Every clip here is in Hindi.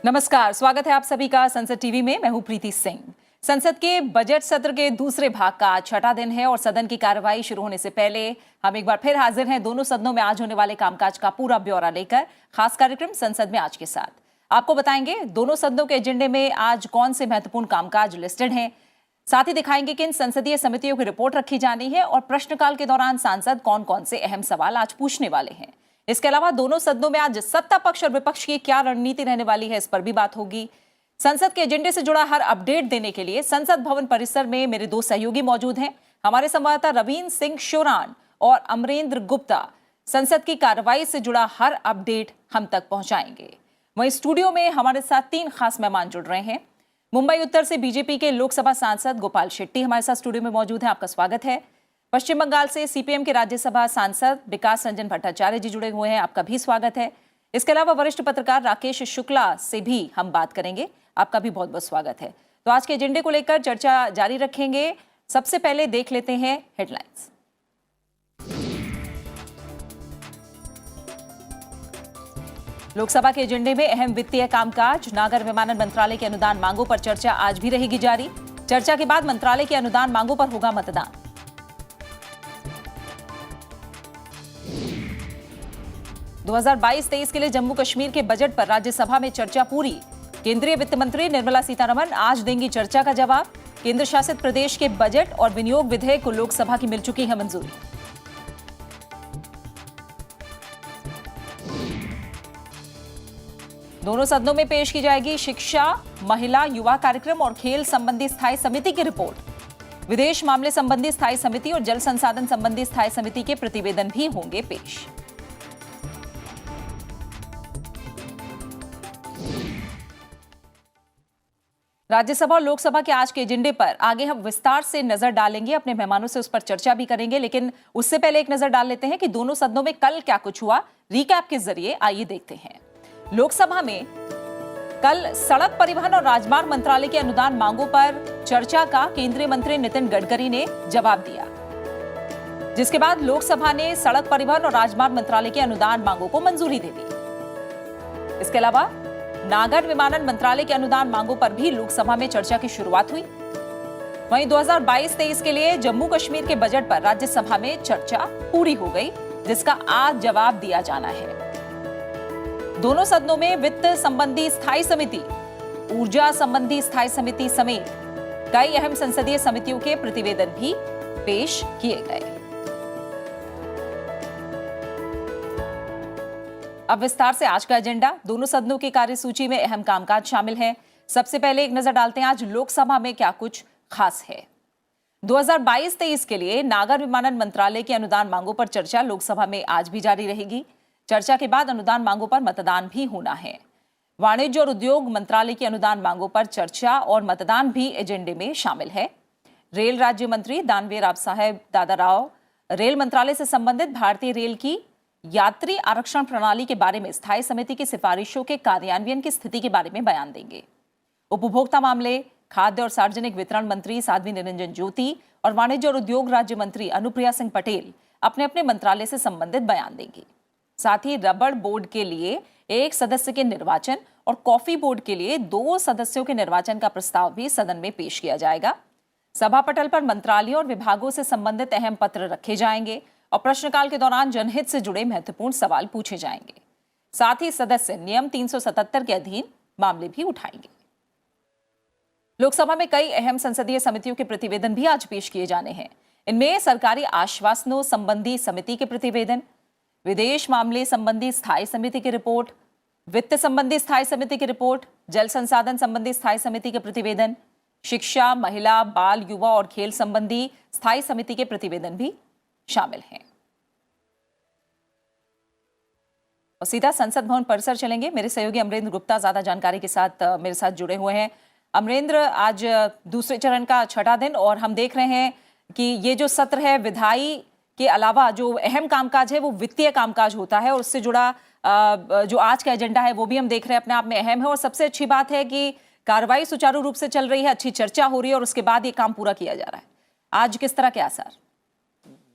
नमस्कार, स्वागत है आप सभी का संसद टीवी में। मैं हूं प्रीति सिंह। संसद के बजट सत्र के दूसरे भाग का आज छठा दिन है और सदन की कार्रवाई शुरू होने से पहले हम एक बार फिर हाजिर हैं दोनों सदनों में आज होने वाले कामकाज का पूरा ब्यौरा लेकर। खास कार्यक्रम संसद में आज के साथ आपको बताएंगे दोनों सदनों के एजेंडे में आज कौन से महत्वपूर्ण कामकाज लिस्टेड हैं। साथ ही दिखाएंगे कि इन संसदीय समितियों की रिपोर्ट रखी जानी है और प्रश्नकाल के दौरान सांसद कौन कौन से अहम सवाल आज पूछने वाले हैं। इसके अलावा दोनों सदनों में आज सत्ता पक्ष और विपक्ष की क्या रणनीति रहने वाली है, इस पर भी बात होगी। संसद के एजेंडे से जुड़ा हर अपडेट देने के लिए संसद भवन परिसर में मेरे दो सहयोगी मौजूद हैं। हमारे संवाददाता रवीन सिंह शोरान और अमरेंद्र गुप्ता संसद की कार्रवाई से जुड़ा हर अपडेट हम तक पहुंचाएंगे। वहीं स्टूडियो में हमारे साथ तीन खास मेहमान जुड़ रहे हैं। मुंबई उत्तर से बीजेपी के लोकसभा सांसद गोपाल शेट्टी हमारे साथ स्टूडियो में मौजूद हैं, आपका स्वागत है। पश्चिम बंगाल से सीपीएम के राज्यसभा सांसद विकास रंजन भट्टाचार्य जी जुड़े हुए हैं, आपका भी स्वागत है। इसके अलावा वरिष्ठ पत्रकार राकेश शुक्ला से भी हम बात करेंगे, आपका भी बहुत बहुत स्वागत है। तो आज के एजेंडे को लेकर चर्चा जारी रखेंगे। सबसे पहले देख लेते हैं हेडलाइंस। लोकसभा के एजेंडे में अहम वित्तीय कामकाज, नागर विमानन मंत्रालय के अनुदान मांगों पर चर्चा आज भी रहेगी जारी। चर्चा के बाद मंत्रालय के अनुदान मांगों पर होगा मतदान। 2022-23 के लिए जम्मू कश्मीर के बजट पर राज्यसभा में चर्चा पूरी। केंद्रीय वित्त मंत्री निर्मला सीतारमण आज देंगी चर्चा का जवाब। केंद्र शासित प्रदेश के बजट और विनियोग विधेयक को लोकसभा की मिल चुकी है मंजूरी। दोनों सदनों में पेश की जाएगी शिक्षा, महिला, युवा कार्यक्रम और खेल संबंधी स्थायी समिति की रिपोर्ट। विदेश मामले संबंधी स्थायी समिति और जल संसाधन संबंधी स्थायी समिति के प्रतिवेदन भी होंगे पेश। राज्यसभा और लोकसभा के आज के एजेंडे पर आगे हम विस्तार से नजर डालेंगे, अपने मेहमानों से उस पर चर्चा भी करेंगे, लेकिन उससे पहले एक नजर डाल लेते हैं कि दोनों सदनों में कल क्या कुछ हुआ। रिकैप के जरिए आइए देखते हैं। लोकसभा में कल सड़क परिवहन और राजमार्ग मंत्रालय के अनुदान मांगों पर चर्चा का केंद्रीय मंत्री नितिन गडकरी ने जवाब दिया, जिसके बाद लोकसभा ने सड़क परिवहन और राजमार्ग मंत्रालय के अनुदान मांगों को मंजूरी दे दी। इसके अलावा नागर विमानन मंत्रालय के अनुदान मांगों पर भी लोकसभा में चर्चा की शुरुआत हुई। वहीं 2022-23 के लिए जम्मू कश्मीर के बजट पर राज्यसभा में चर्चा पूरी हो गई, जिसका आज जवाब दिया जाना है। दोनों सदनों में वित्त संबंधी स्थायी समिति, ऊर्जा संबंधी स्थायी समिति समेत कई अहम संसदीय समितियों के प्रतिवेदन भी पेश किए गए। अब विस्तार से आज का एजेंडा। दोनों सदनों की कार्यसूची में अहम कामकाज शामिल है। सबसे पहले एक नजर डालते हैं आज लोकसभा में क्या कुछ खास है। 2022-23 के लिए नागर विमानन मंत्रालय के अनुदान मांगों पर चर्चा लोकसभा में आज भी जारी रहेगी। चर्चा के बाद अनुदान मांगों पर मतदान भी होना है। वाणिज्य और उद्योग मंत्रालय की अनुदान मांगों पर चर्चा और मतदान भी एजेंडे में शामिल है। रेल राज्य मंत्री दानवे रावसाहेब दादाराव रेल मंत्रालय से संबंधित भारतीय रेल की यात्री आरक्षण प्रणाली के बारे में स्थायी समिति की सिफारिशों के कार्यान्वयन की स्थिति के बारे में बयान देंगे। उपभोक्ता मामले, खाद्य और सार्वजनिक वितरण मंत्री साध्वी निरंजन ज्योति और वाणिज्य और उद्योग राज्य मंत्री अनुप्रिया सिंह पटेल अपने अपने मंत्रालय से संबंधित बयान देंगे। साथ ही रबड़ बोर्ड के लिए एक सदस्य के निर्वाचन और कॉफी बोर्ड के लिए 2 सदस्यों के निर्वाचन का प्रस्ताव भी सदन में पेश किया जाएगा। सभा पटल पर मंत्रालयों और विभागों से संबंधित अहम पत्र रखे जाएंगे और प्रश्नकाल के दौरान जनहित से जुड़े महत्वपूर्ण सवाल पूछे जाएंगे। साथ ही सदस्य नियम 377 के अधीन मामले भी उठाएंगे। लोकसभा में कई अहम संसदीय समितियों के प्रतिवेदन भी आज पेश किए जाने हैं। इनमें सरकारी आश्वासनों संबंधी समिति के प्रतिवेदन, विदेश मामले संबंधी स्थायी समिति की रिपोर्ट, वित्त संबंधी स्थायी समिति की रिपोर्ट, जल संसाधन संबंधी स्थायी समिति के प्रतिवेदन, शिक्षा, महिला, बाल, युवा और खेल संबंधी स्थायी समिति के प्रतिवेदन भी शामिल हैं। और सीधा संसद भवन परिसर चलेंगे। मेरे सहयोगी अमरेंद्र गुप्ता ज्यादा जानकारी के साथ मेरे साथ जुड़े हुए हैं। अमरेंद्र, आज दूसरे चरण का छठा दिन और हम देख रहे हैं कि ये जो सत्र है विधायी के अलावा जो अहम कामकाज है वो वित्तीय कामकाज होता है और उससे जुड़ा जो आज का एजेंडा है वो भी हम देख रहे हैं अपने आप में अहम है। और सबसे अच्छी बात है कि कार्रवाई सुचारू रूप से चल रही है, अच्छी चर्चा हो रही है और उसके बाद ये काम पूरा किया जा रहा है। आज किस तरह के आसार?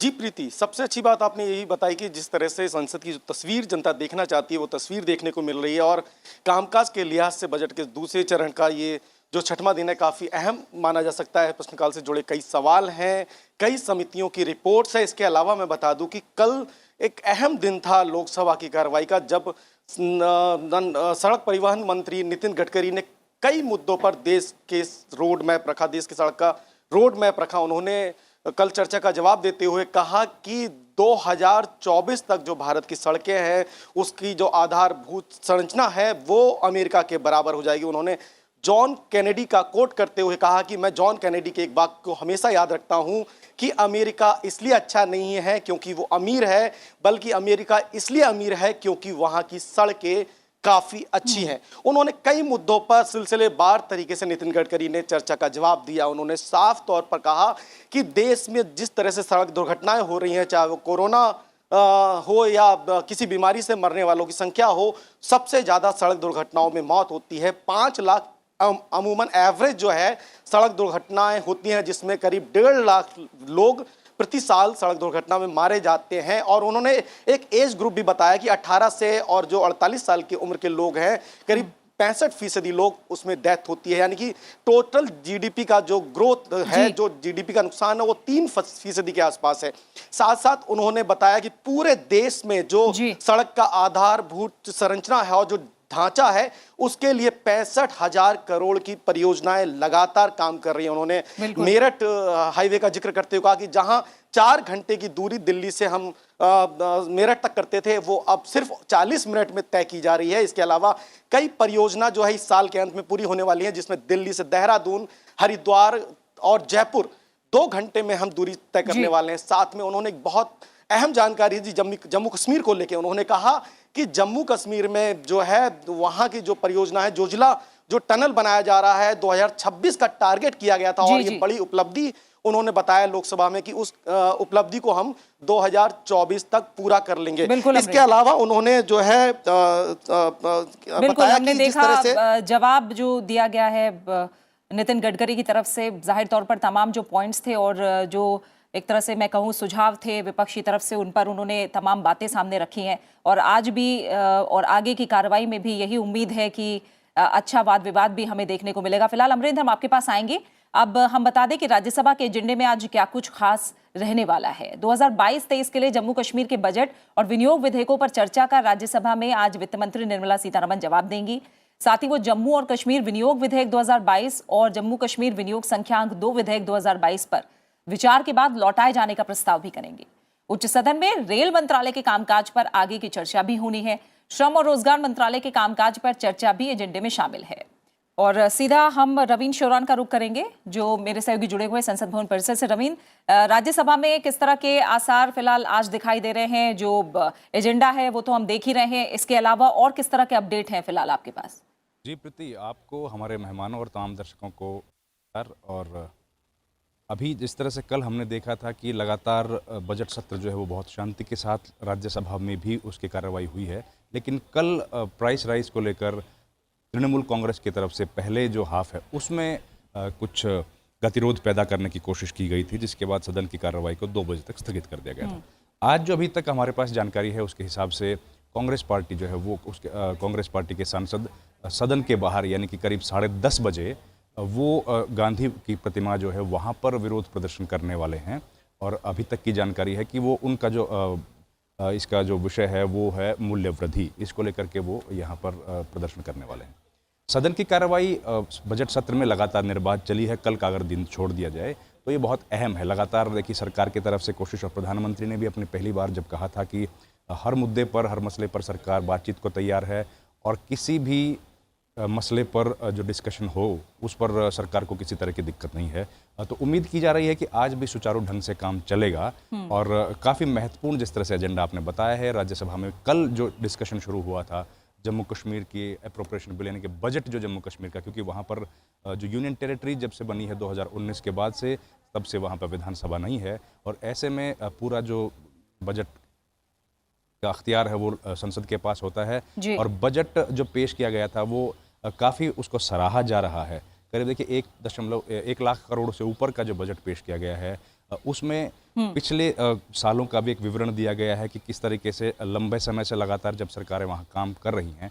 जी प्रीति, सबसे अच्छी बात आपने यही बताई कि जिस तरह से संसद की जो तस्वीर जनता देखना चाहती है वो तस्वीर देखने को मिल रही है, और कामकाज के लिहाज से बजट के दूसरे चरण का ये जो छठवां दिन है काफ़ी अहम माना जा सकता है। प्रश्नकाल से जुड़े कई सवाल हैं, कई समितियों की रिपोर्ट्स है। इसके अलावा मैं बता दूं कि कल एक अहम दिन था लोकसभा की कार्रवाई का, जब सड़क परिवहन मंत्री नितिन गडकरी ने कई मुद्दों पर देश के रोड मैप रखा, देश की सड़क का रोड मैप रखा। उन्होंने कल चर्चा का जवाब देते हुए कहा कि 2024 तक जो भारत की सड़कें हैं उसकी जो आधारभूत संरचना है वो अमेरिका के बराबर हो जाएगी। उन्होंने जॉन कैनेडी का कोट करते हुए कहा कि मैं जॉन कैनेडी के एक वाक्य को हमेशा याद रखता हूं कि अमेरिका इसलिए अच्छा नहीं है क्योंकि वो अमीर है, बल्कि अमेरिका इसलिए अमीर है क्योंकि वहां की सड़कें काफी अच्छी हैं। उन्होंने कई मुद्दों पर सिलसिलेवार तरीके से नितिन गडकरी ने चर्चा का जवाब दिया। उन्होंने साफ तौर पर कहा कि देश में जिस तरह से सड़क दुर्घटनाएं हो रही हैं, चाहे वो कोरोना हो या किसी बीमारी से मरने वालों की संख्या हो, सबसे ज्यादा सड़क दुर्घटनाओं में मौत होती है। 5 लाख अमूमन एवरेज जो है सड़क दुर्घटनाएं होती हैं, जिसमें करीब 1.5 लाख लोग प्रति साल सड़क दुर्घटना में मारे जाते हैं। और उन्होंने एक एज ग्रुप भी बताया कि 18 से और जो 48 साल की उम्र के लोग हैं, करीब 65% लोग उसमें डेथ होती है। यानी कि टोटल जीडीपी का जो ग्रोथ है, जो जीडीपी का नुकसान है वो 3% के आसपास है। साथ साथ उन्होंने बताया कि पूरे देश में जो सड़क का आधारभूत संरचना है और जो ढांचा है उसके लिए 65,000 करोड़ की परियोजनाएं लगातार काम कर रही हैं। उन्होंने मेरठ हाईवे का जिक्र करते हुए कहा कि जहां 4 घंटे की दूरी दिल्ली से हम मेरठ तक करते थे वो अब सिर्फ 40 मिनट में तय की जा रही है। इसके अलावा कई परियोजना जो है इस साल के अंत में पूरी होने वाली है, जिसमें दिल्ली से देहरादून, हरिद्वार और जयपुर 2 घंटे में हम दूरी तय करने वाले हैं। साथ में उन्होंने एक बहुत अहम जानकारी दी जम्मू कश्मीर को लेकर। उन्होंने कहा कि जम्मू कश्मीर में जो है वहां की जो परियोजना है, जोजिला जो टनल बनाया जा रहा है, 2026 का टारगेट किया गया था और ये बड़ी उपलब्धि उन्होंने बताया लोकसभा में कि उस उपलब्धि को हम 2024 तक पूरा कर लेंगे। इसके अलावा उन्होंने जो है बताया कि जिस तरह से जवाब जो दिया गया है नितिन गडकरी की तरफ से, जाहिर तौर पर तमाम जो पॉइंट्स थे और जो एक तरह से मैं कहूँ सुझाव थे विपक्षी तरफ से, उन पर उन्होंने तमाम बातें सामने रखी हैं। और आज भी और आगे की कार्रवाई में भी यही उम्मीद है कि अच्छा वाद विवाद भी हमें देखने को मिलेगा। फिलहाल अमरेंद्र, हम आपके पास आएंगे। अब हम बता दें कि राज्यसभा के एजेंडे में आज क्या कुछ खास रहने वाला है। 2022-23 के लिए जम्मू कश्मीर के बजट और विनियोग विधेयकों पर चर्चा का राज्यसभा में आज वित्त मंत्री निर्मला सीतारमण जवाब देंगी। साथ ही वो जम्मू और कश्मीर विनियोग विधेयक 2022 और जम्मू कश्मीर विनियोग संख्यांक 2 विधेयक 2022 पर विचार के बाद लौटाए जाने का प्रस्ताव भी करेंगे। उच्च सदन में रेल मंत्रालय के कामकाज पर आगे की चर्चा भी होनी है। श्रम और रोजगार मंत्रालय के कामकाज पर चर्चा भी एजेंडे में शामिल है। और सीधा हम रवीन शोरान का रुख करेंगे जो मेरे सहयोगी जुड़े हुए संसद भवन परिसर से। रवीन, राज्यसभा में किस तरह के आसार फिलहाल आज दिखाई दे रहे हैं? जो एजेंडा है वो तो हम देख ही रहे हैं, इसके अलावा और किस तरह के अपडेट हैं फिलहाल आपके पास? जी प्रीति, आपको, हमारे मेहमानों और तमाम दर्शकों को और अभी जिस तरह से कल हमने देखा था कि लगातार बजट सत्र जो है वो बहुत शांति के साथ राज्यसभा में भी उसकी कार्रवाई हुई है, लेकिन कल प्राइस राइज को लेकर तृणमूल कांग्रेस की तरफ से पहले जो हाफ है उसमें कुछ गतिरोध पैदा करने की कोशिश की गई थी, जिसके बाद सदन की कार्रवाई को 2 बजे तक स्थगित कर दिया गया था। आज जो अभी तक हमारे पास जानकारी है उसके हिसाब से कांग्रेस पार्टी जो है वो उसके कांग्रेस पार्टी के सांसद सदन के बाहर यानी कि करीब 10:30 बजे वो गांधी की प्रतिमा जो है वहाँ पर विरोध प्रदर्शन करने वाले हैं। और अभी तक की जानकारी है कि वो उनका जो इसका जो विषय है वो है मूल्य वृद्धि, इसको लेकर के वो यहाँ पर प्रदर्शन करने वाले हैं। सदन की कार्रवाई बजट सत्र में लगातार निर्बाध चली है। कल का अगर दिन छोड़ दिया जाए तो ये बहुत अहम है। लगातार देखिए सरकार की तरफ से कोशिश, और प्रधानमंत्री ने भी अपनी पहली बार जब कहा था कि हर मुद्दे पर, हर मसले पर सरकार बातचीत को तैयार है और किसी भी मसले पर जो डिस्कशन हो उस पर सरकार को किसी तरह की दिक्कत नहीं है। तो उम्मीद की जा रही है कि आज भी सुचारू ढंग से काम चलेगा। और काफ़ी महत्वपूर्ण जिस तरह से एजेंडा आपने बताया है, राज्यसभा में कल जो डिस्कशन शुरू हुआ था जम्मू कश्मीर की अप्रोप्रिएशन बिल यानी कि बजट जो जम्मू कश्मीर का, क्योंकि वहाँ पर जो यूनियन टेरिटरी जब से बनी है 2019 के बाद से, तब से वहाँ पर विधानसभा नहीं है और ऐसे में पूरा जो बजट का अख्तियार है वो संसद के पास होता है। और बजट जो पेश किया गया था वो काफ़ी उसको सराहा जा रहा है। करीब देखिए 1.1 लाख करोड़ से ऊपर का जो बजट पेश किया गया है उसमें पिछले सालों का भी एक विवरण दिया गया है कि किस तरीके से लंबे समय से लगातार जब सरकारें वहाँ काम कर रही हैं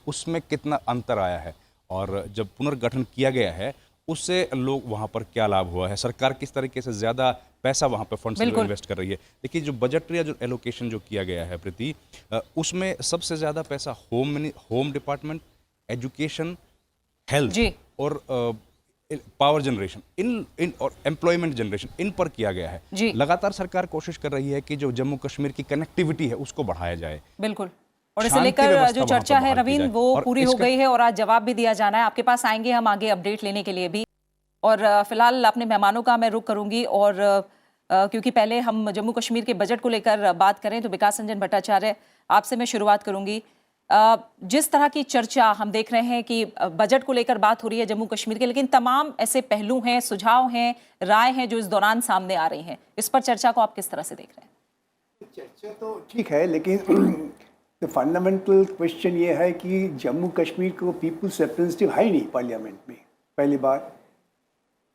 उसमें कितना अंतर आया है और जब पुनर्गठन किया गया है उससे लोग वहाँ पर क्या लाभ हुआ है, सरकार किस तरीके से ज़्यादा पैसा वहाँ पर फंड्स इन्वेस्ट कर रही है। देखिए जो बजट या जो एलोकेशन जो किया गया है प्रीति, उसमें सबसे ज़्यादा पैसा होम डिपार्टमेंट, एजुकेशन, हेल्थ और पावर जनरेशन इन और एम्प्लॉयमेंट जनरेशन इन पर किया गया है। लगातार सरकार कोशिश कर रही है कि जो जम्मू कश्मीर की कनेक्टिविटी है उसको बढ़ाया जाए। बिल्कुल, और इसे लेकर जो चर्चा है रवीन वो पूरी हो गई है और आज जवाब भी दिया जाना है। आपके पास आएंगे हम आगे अपडेट लेने के लिए भी। और फिलहाल अपने मेहमानों का मैं रुख करूंगी और क्योंकि पहले हम जम्मू कश्मीर के बजट को लेकर बात करें तो विकास रंजन भट्टाचार्य आपसे मैं शुरुआत करूंगी। जिस तरह की चर्चा हम देख रहे हैं कि बजट को लेकर बात हो रही है जम्मू कश्मीर के, लेकिन तमाम ऐसे पहलू हैं, सुझाव हैं, राय हैं जो इस दौरान सामने आ रही हैं, इस पर चर्चा को आप किस तरह से देख रहे हैं? चर्चा तो ठीक है, लेकिन फंडामेंटल क्वेश्चन ये है कि जम्मू कश्मीर को पीपल्स रिप्रेजेंटेटिव है ही नहीं पार्लियामेंट में, पहली बात।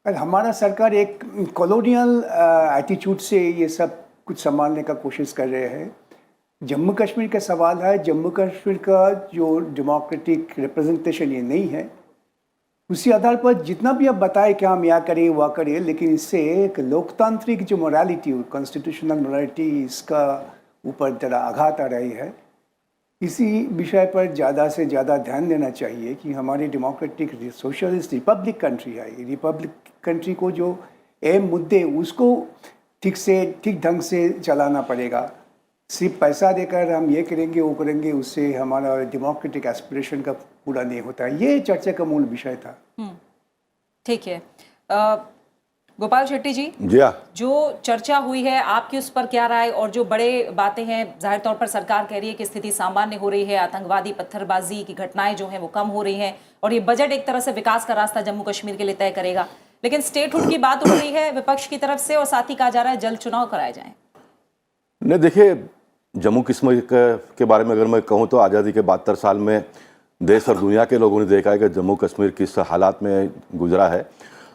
और हमारा सरकार एक कॉलोनियल एटीट्यूड से ये सब कुछ संभालने का कोशिश कर रहे हैं। जम्मू कश्मीर का सवाल है, जम्मू कश्मीर का जो डेमोक्रेटिक रिप्रेजेंटेशन ये नहीं है, उसी आधार पर जितना भी आप बताएं कि हम यहाँ करें वह करें, लेकिन इससे एक लोकतांत्रिक जो मोरालिटी, कॉन्स्टिट्यूशनल मोरालिटी, इसका ऊपर जरा आघात आ रही है। इसी विषय पर ज़्यादा से ज़्यादा ध्यान देना चाहिए कि हमारी डेमोक्रेटिक सोशलिस्ट रिपब्लिक कंट्री है, रिपब्लिक कंट्री को जो अहम मुद्दे उसको ठीक ढंग से चलाना पड़ेगा। सिर्फ पैसा देकर हम ये करेंगे वो करेंगे, उससे हमारा डेमोक्रेटिक एस्पिरेशन का पूरा नहीं होता है। ये चर्चा का मूल विषय था। ठीक है, गोपाल शेट्टी जी, जो चर्चा हुई है आपकी उस पर क्या राय? और जो बड़े बातें हैं, जाहिर तौर पर सरकार कह रही है कि स्थिति सामान्य हो रही है, आतंकवादी पत्थरबाजी की घटनाएं जो हैं वो कम हो रही हैं और ये बजट एक तरह से विकास का रास्ता जम्मू कश्मीर के लिए तय करेगा, लेकिन स्टेटहुड की बात उठ रही है विपक्ष की तरफ से और साथ ही कहा जा रहा है जल्द चुनाव कराए जाएं। नहीं, देखिए जम्मू कश्मीर के बारे में अगर मैं कहूँ तो आज़ादी के 72 साल में देश और दुनिया के लोगों ने देखा है कि जम्मू कश्मीर किस हालात में गुजरा है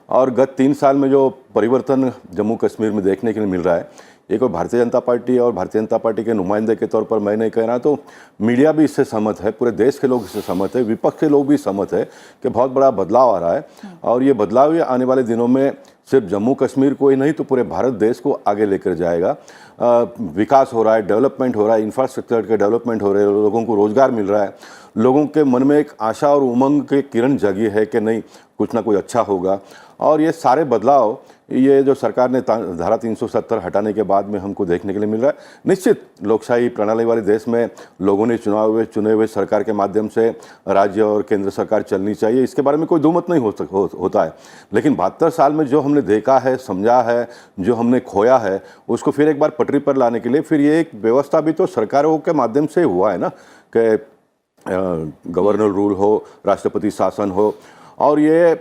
और गत 3 साल में जो परिवर्तन जम्मू कश्मीर में देखने के लिए मिल रहा है, ये कोई भारतीय जनता पार्टी और भारतीय जनता पार्टी के नुमाइंदे के तौर पर मैं नहीं कह रहा, तो मीडिया भी इससे सहमत है, पूरे देश के लोग इससे सहमत है, विपक्ष के लोग भी सहमत है कि बहुत बड़ा बदलाव आ रहा है और ये बदलाव आने वाले दिनों में सिर्फ जम्मू कश्मीर को ही नहीं तो पूरे भारत देश को आगे लेकर जाएगा। विकास हो रहा है, डेवलपमेंट हो रहा है, इंफ्रास्ट्रक्चर के डेवलपमेंट हो रहे हैं, लोगों को रोज़गार मिल रहा है, लोगों के मन में एक आशा और उमंग की किरण जगी है कि नहीं कुछ ना कुछ अच्छा होगा। और ये सारे बदलाव ये जो सरकार ने धारा 370 हटाने के बाद में हमको देखने के लिए मिल रहा है। निश्चित लोकशाही प्रणाली वाले देश में लोगों ने चुने हुए सरकार के माध्यम से राज्य और केंद्र सरकार चलनी चाहिए, इसके बारे में कोई दुमत नहीं होता है। लेकिन 72 साल में जो हमने देखा है, समझा है, जो हमने खोया है, उसको फिर एक बार पटरी पर लाने के लिए फिर ये एक व्यवस्था भी तो सरकारों के माध्यम से हुआ है ना, कि गवर्नर रूल हो, राष्ट्रपति शासन हो, और ये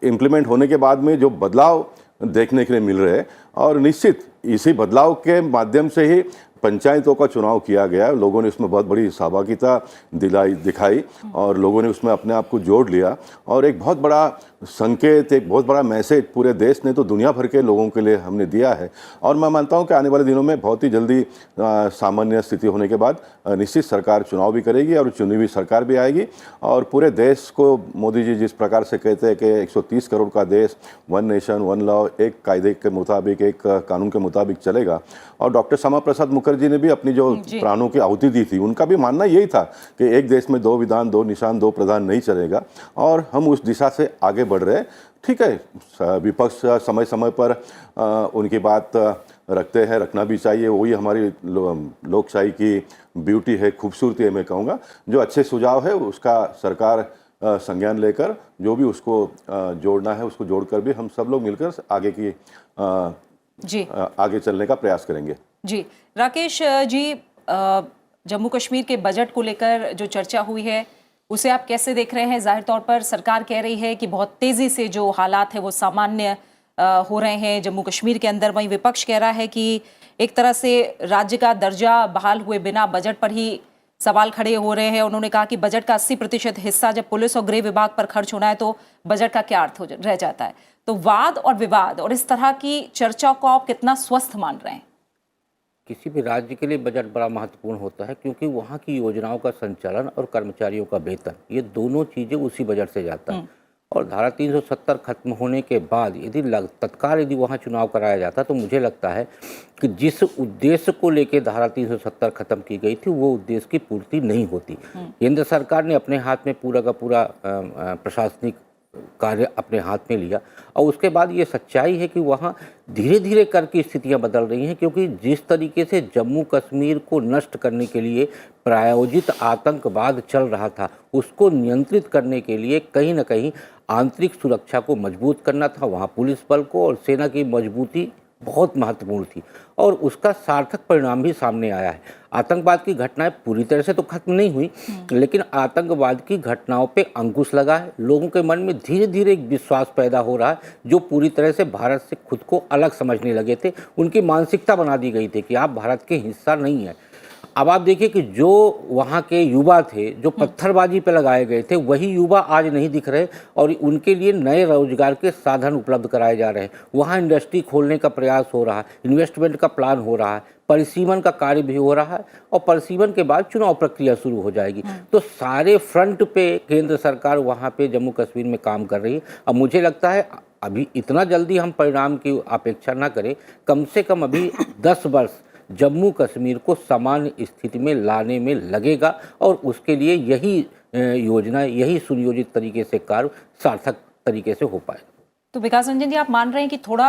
इम्प्लीमेंट होने के बाद में जो बदलाव देखने के लिए मिल रहे हैं और निश्चित इसी बदलाव के माध्यम से ही पंचायतों का चुनाव किया गया। लोगों ने उसमें बहुत बड़ी सहभागिता दिखाई और लोगों ने उसमें अपने आप को जोड़ लिया और एक बहुत बड़ा संकेत, एक बहुत बड़ा मैसेज पूरे देश ने तो दुनिया भर के लोगों के लिए हमने दिया है। और मैं मानता हूं कि आने वाले दिनों में बहुत ही जल्दी सामान्य स्थिति होने के बाद निश्चित सरकार चुनाव भी करेगी और चुनी हुई सरकार भी आएगी और पूरे देश को मोदी जी जिस प्रकार से कहते हैं कि 130 करोड़ का देश, वन नेशन वन लॉ, एक कायदे के मुताबिक, एक कानून के मुताबिक चलेगा। और डॉक्टर श्यामा प्रसाद मुखर्जी ने भी अपनी जो प्राणों की आहुति दी थी, उनका भी मानना यही था कि एक देश में 2 विधान 2 निशान 2 प्रधान नहीं चलेगा और हम उस दिशा से आगे बढ़ रहे हैं। ठीक है, विपक्ष समय समय पर उनकी बात रखते हैं, रखना भी चाहिए, वही हमारी लोकशाही की ब्यूटी है, खूबसूरती है। मैं कहूँगा जो अच्छे सुझाव है उसका सरकार संज्ञान लेकर जो भी उसको जोड़ना है उसको जोड़कर भी हम सब लोग मिलकर आगे की आगे चलने का प्रयास करेंगे। जी राकेश जी, जम्मू कश्मीर के बजट को लेकर जो चर्चा हुई है उसे आप कैसे देख रहे हैं? जाहिर तौर पर सरकार कह रही है कि बहुत तेजी से जो हालात है वो सामान्य हो रहे हैं जम्मू कश्मीर के अंदर, वहीं विपक्ष कह रहा है कि एक तरह से राज्य का दर्जा बहाल हुए बिना बजट पर ही सवाल खड़े हो रहे हैं। उन्होंने कहा कि बजट का 80% हिस्सा जब पुलिस और गृह विभाग पर खर्च होना है तो बजट का क्या अर्थ रह जाता है। तो वाद और विवाद और इस तरह की चर्चा को आप कितना स्वस्थ मान रहे हैं? किसी भी राज्य के लिए बजट बड़ा महत्वपूर्ण होता है, क्योंकि वहाँ की योजनाओं का संचालन और कर्मचारियों का वेतन, ये दोनों चीज़ें उसी बजट से जाता है। और धारा 370 खत्म होने के बाद यदि तत्काल यदि वहाँ चुनाव कराया जाता तो मुझे लगता है कि जिस उद्देश्य को लेकर धारा 370 खत्म की गई थी वो उद्देश्य की पूर्ति नहीं होती। केंद्र सरकार ने अपने हाथ में पूरा का पूरा प्रशासनिक कार्य अपने हाथ में लिया, और उसके बाद ये सच्चाई है कि वहाँ धीरे धीरे कर की स्थितियाँ बदल रही हैं, क्योंकि जिस तरीके से जम्मू कश्मीर को नष्ट करने के लिए प्रायोजित आतंकवाद चल रहा था, उसको नियंत्रित करने के लिए कहीं ना कहीं आंतरिक सुरक्षा को मजबूत करना था। वहाँ पुलिस बल को और सेना की मजबूती बहुत महत्वपूर्ण थी, और उसका सार्थक परिणाम भी सामने आया है। आतंकवाद की घटनाएं पूरी तरह से तो खत्म नहीं हुई, लेकिन आतंकवाद की घटनाओं पे अंकुश लगा है। लोगों के मन में धीरे धीरे एक विश्वास पैदा हो रहा है, जो पूरी तरह से भारत से खुद को अलग समझने लगे थे। उनकी मानसिकता बना दी गई थी कि आप भारत के हिस्सा नहीं है। अब आप देखिए कि जो वहाँ के युवा थे, जो पत्थरबाजी पे लगाए गए थे, वही युवा आज नहीं दिख रहे, और उनके लिए नए रोजगार के साधन उपलब्ध कराए जा रहे हैं। वहाँ इंडस्ट्री खोलने का प्रयास हो रहा है, इन्वेस्टमेंट का प्लान हो रहा है, परिसीमन का कार्य भी हो रहा है, और परिसीमन के बाद चुनाव प्रक्रिया शुरू हो जाएगी। तो सारे फ्रंट पे केंद्र सरकार वहाँ पे जम्मू कश्मीर में काम कर रही है। अब मुझे लगता है अभी इतना जल्दी हम परिणाम की अपेक्षा ना करें, कम से कम अभी 10 वर्ष जम्मू कश्मीर को सामान्य स्थिति में लाने में लगेगा, और उसके लिए यही योजना, यही सुनियोजित तरीके से कार्य सार्थक तरीके से हो पाए। तो विकास रंजन जी, आप मान रहे हैं कि थोड़ा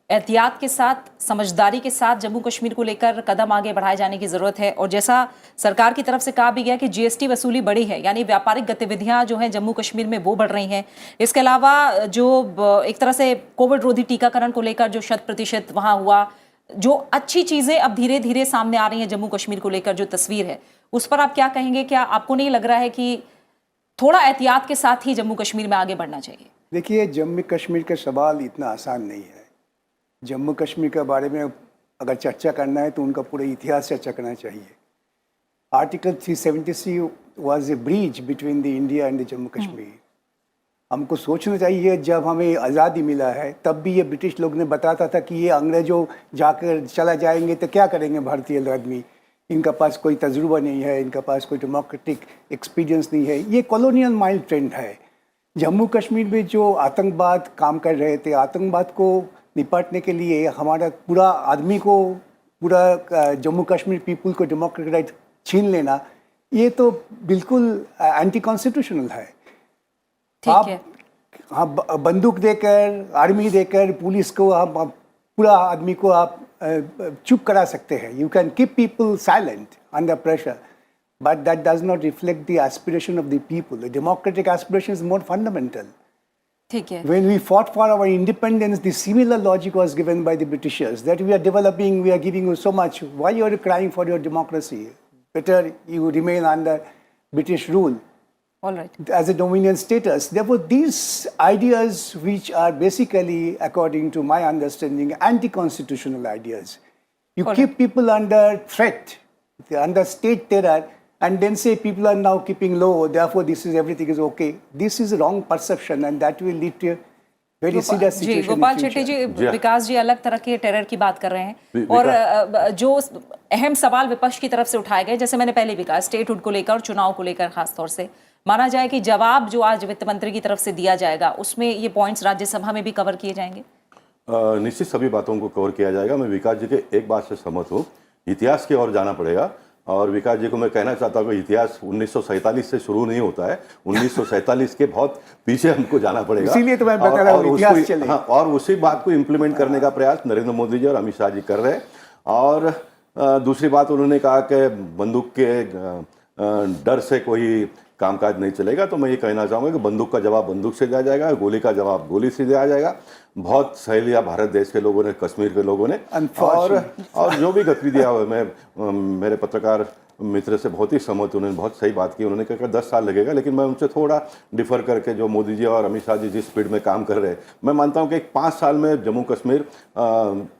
एहतियात के साथ, समझदारी के साथ जम्मू कश्मीर को लेकर कदम आगे बढ़ाए जाने की जरूरत है? और जैसा सरकार की तरफ से कहा भी गया कि जीएसटी वसूली बढ़ी है, यानी व्यापारिक गतिविधियां जो हैं जम्मू कश्मीर में वो बढ़ रही हैं। इसके अलावा जो एक तरह से कोविड रोधी टीकाकरण को लेकर जो 100% वहां हुआ, जो अच्छी चीजें अब धीरे धीरे सामने आ रही हैं जम्मू कश्मीर को लेकर जो तस्वीर है, उस पर आप क्या कहेंगे? क्या आपको नहीं लग रहा है कि थोड़ा एहतियात के साथ ही जम्मू कश्मीर में आगे बढ़ना चाहिए? देखिए, जम्मू कश्मीर का सवाल इतना आसान नहीं है। जम्मू कश्मीर के बारे में अगर चर्चा करना है तो उनका पूरा इतिहास चर्चा करना चाहिए। Article 370 was a bridge between the India and the Jammu Kashmir. हमको सोचना चाहिए, जब हमें आज़ादी मिला है तब भी ये ब्रिटिश लोग ने बताता था कि ये अंग्रेज़ों जाकर चला जाएंगे तो क्या करेंगे भारतीय आदमी, इनका पास कोई तजुर्बा नहीं है, इनका पास कोई डेमोक्रेटिक एक्सपीरियंस नहीं है। ये कॉलोनियल माइंड ट्रेंड है। जम्मू कश्मीर में जो आतंकवाद काम कर रहे थे, आतंकवाद को निपटने के लिए हमारा पूरा आदमी को, पूरा जम्मू कश्मीर पीपल को डेमोक्रेटिक राइट छीन लेना, ये तो बिल्कुल एंटी कॉन्स्टिट्यूशनल है। ठीक है। हाँ, बंदूक देकर, आर्मी देकर, पुलिस को आप पूरा आदमी को आप चुप करा सकते हैं। You can keep people silent under pressure, but that does not reflect the aspiration of the people. The democratic aspiration is more fundamental. ठीक है। When we fought for our independence, the similar logic was given by the Britishers, that we are developing, we are giving you so much. Why you are crying for your democracy? Better you remain under British rule. All right. As a dominion status. Therefore, these ideas, which are basically, according to my understanding, anti-constitutional ideas. You keep people under threat, under state terror, and then say people are now keeping low, therefore this is everything is okay. This is a wrong perception, and that will lead to a very serious ji, situation. Gopal Shetty जी, विकास जी अलग तरह के टेरर की बात कर रहे हैं, और जो अहम सवाल विपक्ष की तरफ से उठाए गए, जैसे मैंने पहले भी कहा, स्टेटहुड को लेकर और चुनाव को लेकर खासतौर से, माना जाए कि जवाब जो आज वित्त मंत्री की तरफ से दिया जाएगा उसमें ये पॉइंट्स राज्यसभा में भी कवर किए जाएंगे? निश्चित सभी बातों को कवर किया जाएगा। मैं विकास जी के एक बात से सहमत हूँ, इतिहास की ओर जाना पड़ेगा। और विकास जी को मैं कहना चाहता हूँ कि इतिहास 1947 से शुरू नहीं होता है, 1947 के बहुत पीछे हमको जाना पड़ेगा। इसीलिए तो मैं बता रहा हूँ, इतिहास चले। हाँ, और उसी बात को इम्प्लीमेंट करने का प्रयास नरेंद्र मोदी जी और अमित शाह जी कर रहे हैं। और दूसरी बात, उन्होंने कहा कि बंदूक के डर से कोई कामकाज नहीं चलेगा, तो मैं ये कहना चाहूँगा कि बंदूक का जवाब बंदूक से दिया जाएगा, गोली का जवाब गोली से दिया जाएगा। बहुत सहेलियाँ भारत देश के लोगों ने, कश्मीर के लोगों ने, और जो भी गतिविधियाँ हुई, मैं मेरे पत्रकार मित्र से बहुत ही सहमत, उन्होंने बहुत सही बात की। उन्होंने कहा 10 साल लगेगा, लेकिन मैं उनसे थोड़ा डिफर करके, जो मोदी जी और अमित शाह जी जिस स्पीड में काम कर रहे हैं, मैं मानता हूँ कि 5 साल में जम्मू कश्मीर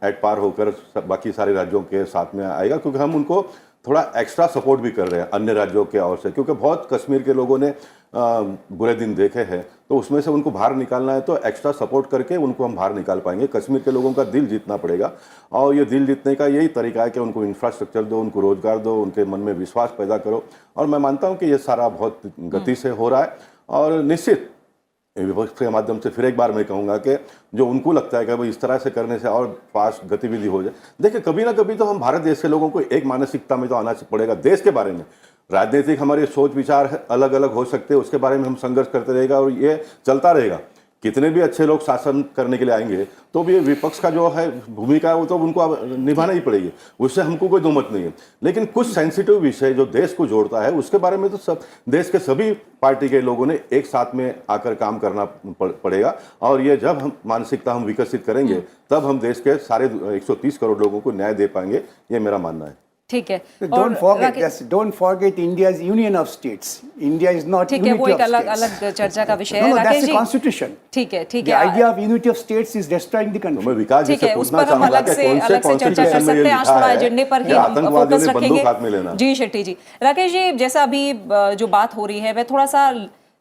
एट पार होकर बाकी सारे राज्यों के साथ में आएगा, क्योंकि हम उनको थोड़ा एक्स्ट्रा सपोर्ट भी कर रहे हैं अन्य राज्यों के ओर से, क्योंकि बहुत कश्मीर के लोगों ने बुरे दिन देखे हैं, तो उसमें से उनको बाहर निकालना है तो एक्स्ट्रा सपोर्ट करके उनको हम बाहर निकाल पाएंगे। कश्मीर के लोगों का दिल जीतना पड़ेगा और ये दिल जीतने का यही तरीका है कि उनको इंफ्रास्ट्रक्चर दो, उनको रोजगार दो, उनके मन में विश्वास पैदा करो। और मैं मानता हूँ कि ये सारा बहुत गति से हो रहा है और निश्चित विपक्ष के माध्यम से फिर एक बार मैं कहूँगा कि जो उनको लगता है कि भाई इस तरह से करने से और फास्ट गतिविधि हो जाए, देखिए कभी ना कभी तो हम भारत देश के लोगों को एक मानसिकता में तो आना पड़ेगा देश के बारे में। राजनीतिक हमारे सोच विचार अलग अलग हो सकते हैं, उसके बारे में हम संघर्ष करते रहेगा और ये चलता रहेगा। कितने भी अच्छे लोग शासन करने के लिए आएंगे तो भी विपक्ष का जो है भूमिका है वो तो उनको निभाना ही पड़ेगी, उससे हमको कोई दुमत नहीं है। लेकिन कुछ सेंसिटिव विषय जो देश को जोड़ता है उसके बारे में तो सब देश के सभी पार्टी के लोगों ने एक साथ में आकर काम करना पड़ेगा और ये जब हम मानसिकता हम विकसित करेंगे तब हम देश के सारे 130 करोड़ लोगों को न्याय दे पाएंगे, ये मेरा मानना है। ठीक है। Don't forget India's union of states. India is not ठीक है, unity वो एक of अलग states. अलग चर्चा का विषय No, है। no, Rakesh that's the ji, constitution. ठीक है, ठीक The है। idea of unity of states is destroying the तो मैं country. विकास जी ठीक से है, उस पूछना पर हम चाहूंगा अलग कि से कौन से चर्चा कर कॉन्स्टिट्यूशन में ये सकते हैं। आज लिखा थोड़ा है एजेंडे पर कि ही हम आतंकवादियों फोकस ने बंदूक हाथ में रखेंगे। लेना। जी शेट्टी जी, राकेश जी, जैसा अभी जो बात हो रही है वह थोड़ा सा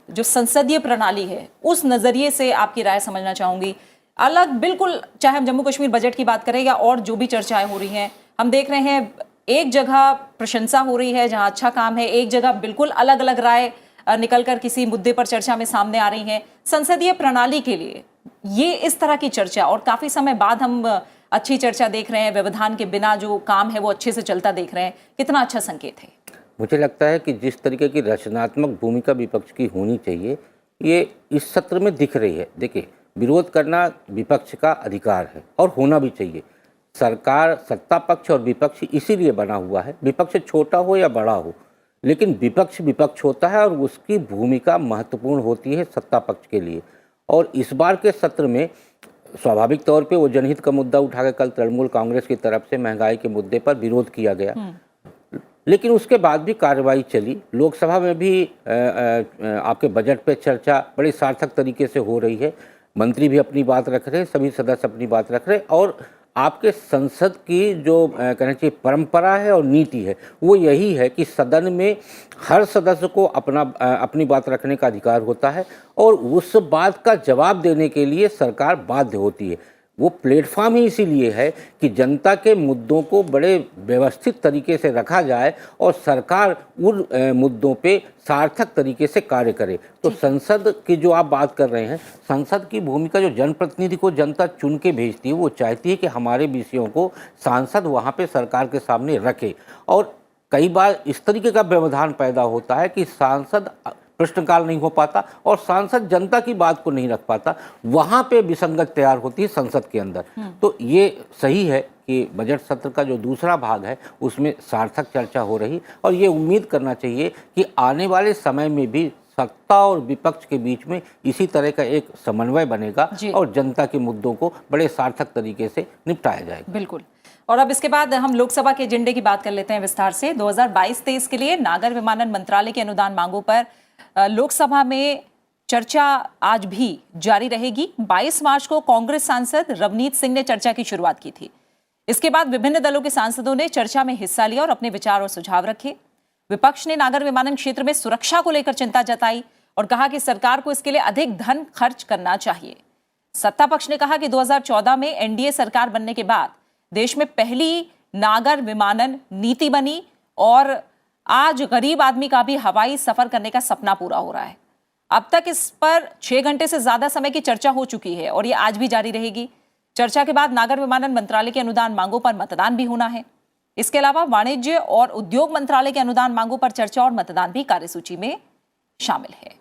जो संसदीय प्रणाली है उस नजरिए से आपकी राय समझना चाहूंगी। अलग बिल्कुल, चाहे हम जम्मू कश्मीर बजट की बात करें या और जो भी चर्चाएं हो रही हैं, हम देख रहे हैं एक जगह प्रशंसा हो रही है जहां अच्छा काम है, एक जगह बिल्कुल अलग अलग राय निकलकर किसी मुद्दे पर चर्चा में सामने आ रही हैं। संसदीय प्रणाली के लिए ये इस तरह की चर्चा, और काफी समय बाद हम अच्छी चर्चा देख रहे हैं, व्यवधान के बिना जो काम है वो अच्छे से चलता देख रहे हैं, कितना अच्छा संकेत है? मुझे लगता है कि जिस तरीके की रचनात्मक भूमिका विपक्ष की होनी चाहिए ये इस सत्र में दिख रही है। देखिए, विरोध करना विपक्ष का अधिकार है और होना भी चाहिए। सरकार, सत्ता पक्ष और विपक्ष इसीलिए बना हुआ है, विपक्ष छोटा हो या बड़ा हो, लेकिन विपक्ष विपक्ष होता है और उसकी भूमिका महत्वपूर्ण होती है सत्ता पक्ष के लिए। और इस बार के सत्र में स्वाभाविक तौर पे वो जनहित का मुद्दा उठाकर कल तृणमूल कांग्रेस की तरफ से महंगाई के मुद्दे पर विरोध किया गया, लेकिन उसके बाद भी कार्रवाई चली। लोकसभा में भी आपके बजट पे चर्चा बड़े सार्थक तरीके से हो रही है, मंत्री भी अपनी बात रख रहे हैं, सभी सदस्य अपनी बात रख रहे हैं। और आपके संसद की जो कहना चाहिए परंपरा है और नीति है वो यही है कि सदन में हर सदस्य को अपनी बात रखने का अधिकार होता है और उस बात का जवाब देने के लिए सरकार बाध्य होती है। वो प्लेटफॉर्म ही इसीलिए है कि जनता के मुद्दों को बड़े व्यवस्थित तरीके से रखा जाए और सरकार उन मुद्दों पे सार्थक तरीके से कार्य करे। तो संसद की जो आप बात कर रहे हैं, संसद की भूमिका जो जनप्रतिनिधि को जनता चुन के भेजती है, वो चाहती है कि हमारे विषयों को सांसद वहाँ पे सरकार के सामने रखे। और कई बार इस तरीके का व्यवधान पैदा होता है कि सांसद प्रश्नकाल नहीं हो पाता और सांसद जनता की बात को नहीं रख पाता, वहाँ पे विसंगत तैयार होती है संसद के अंदर। तो ये सही है कि बजट सत्र का जो दूसरा भाग है उसमें सार्थक चर्चा हो रही और ये उम्मीद करना चाहिए कि आने वाले समय में भी सत्ता और विपक्ष के बीच में इसी तरह का एक समन्वय बनेगा और जनता के मुद्दों को बड़े सार्थक तरीके से निपटाया जाएगा। बिल्कुल। और अब इसके बाद हम लोकसभा के एजेंडे की बात कर लेते हैं विस्तार से। 2022-23 के लिए नागर विमानन मंत्रालय के अनुदान मांगों पर लोकसभा में चर्चा आज भी जारी रहेगी। 22 मार्च को कांग्रेस सांसद रवनीत सिंह ने चर्चा की शुरुआत की थी। इसके बाद विभिन्न दलों के सांसदों ने चर्चा में हिस्सा लिया और अपने विचार और सुझाव रखे। विपक्ष ने नागर विमानन क्षेत्र में सुरक्षा को लेकर चिंता जताई और कहा कि सरकार को इसके लिए अधिक धन खर्च करना चाहिए। सत्ता पक्ष ने कहा कि 2014 में एनडीए सरकार बनने के बाद देश में पहली नागर विमानन नीति बनी और आज गरीब आदमी का भी हवाई सफर करने का सपना पूरा हो रहा है। अब तक इस पर 6 घंटे से ज्यादा समय की चर्चा हो चुकी है और ये आज भी जारी रहेगी। चर्चा के बाद नागर विमानन मंत्रालय के अनुदान मांगों पर मतदान भी होना है। इसके अलावा वाणिज्य और उद्योग मंत्रालय के अनुदान मांगों पर चर्चा और मतदान भी कार्यसूची में शामिल है।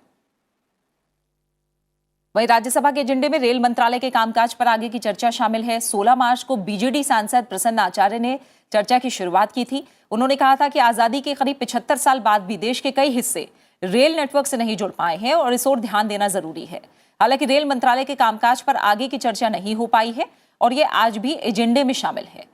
वहीं राज्यसभा के एजेंडे में रेल मंत्रालय के कामकाज पर आगे की चर्चा शामिल है। 16 मार्च को बीजेडी सांसद प्रसन्न आचार्य ने चर्चा की शुरुआत की थी। उन्होंने कहा था कि आजादी के करीब 75 साल बाद भी देश के कई हिस्से रेल नेटवर्क से नहीं जुड़ पाए हैं और इस ओर ध्यान देना जरूरी है। हालांकि रेल मंत्रालय के कामकाज पर आगे की चर्चा नहीं हो पाई है और ये आज भी एजेंडे में शामिल है।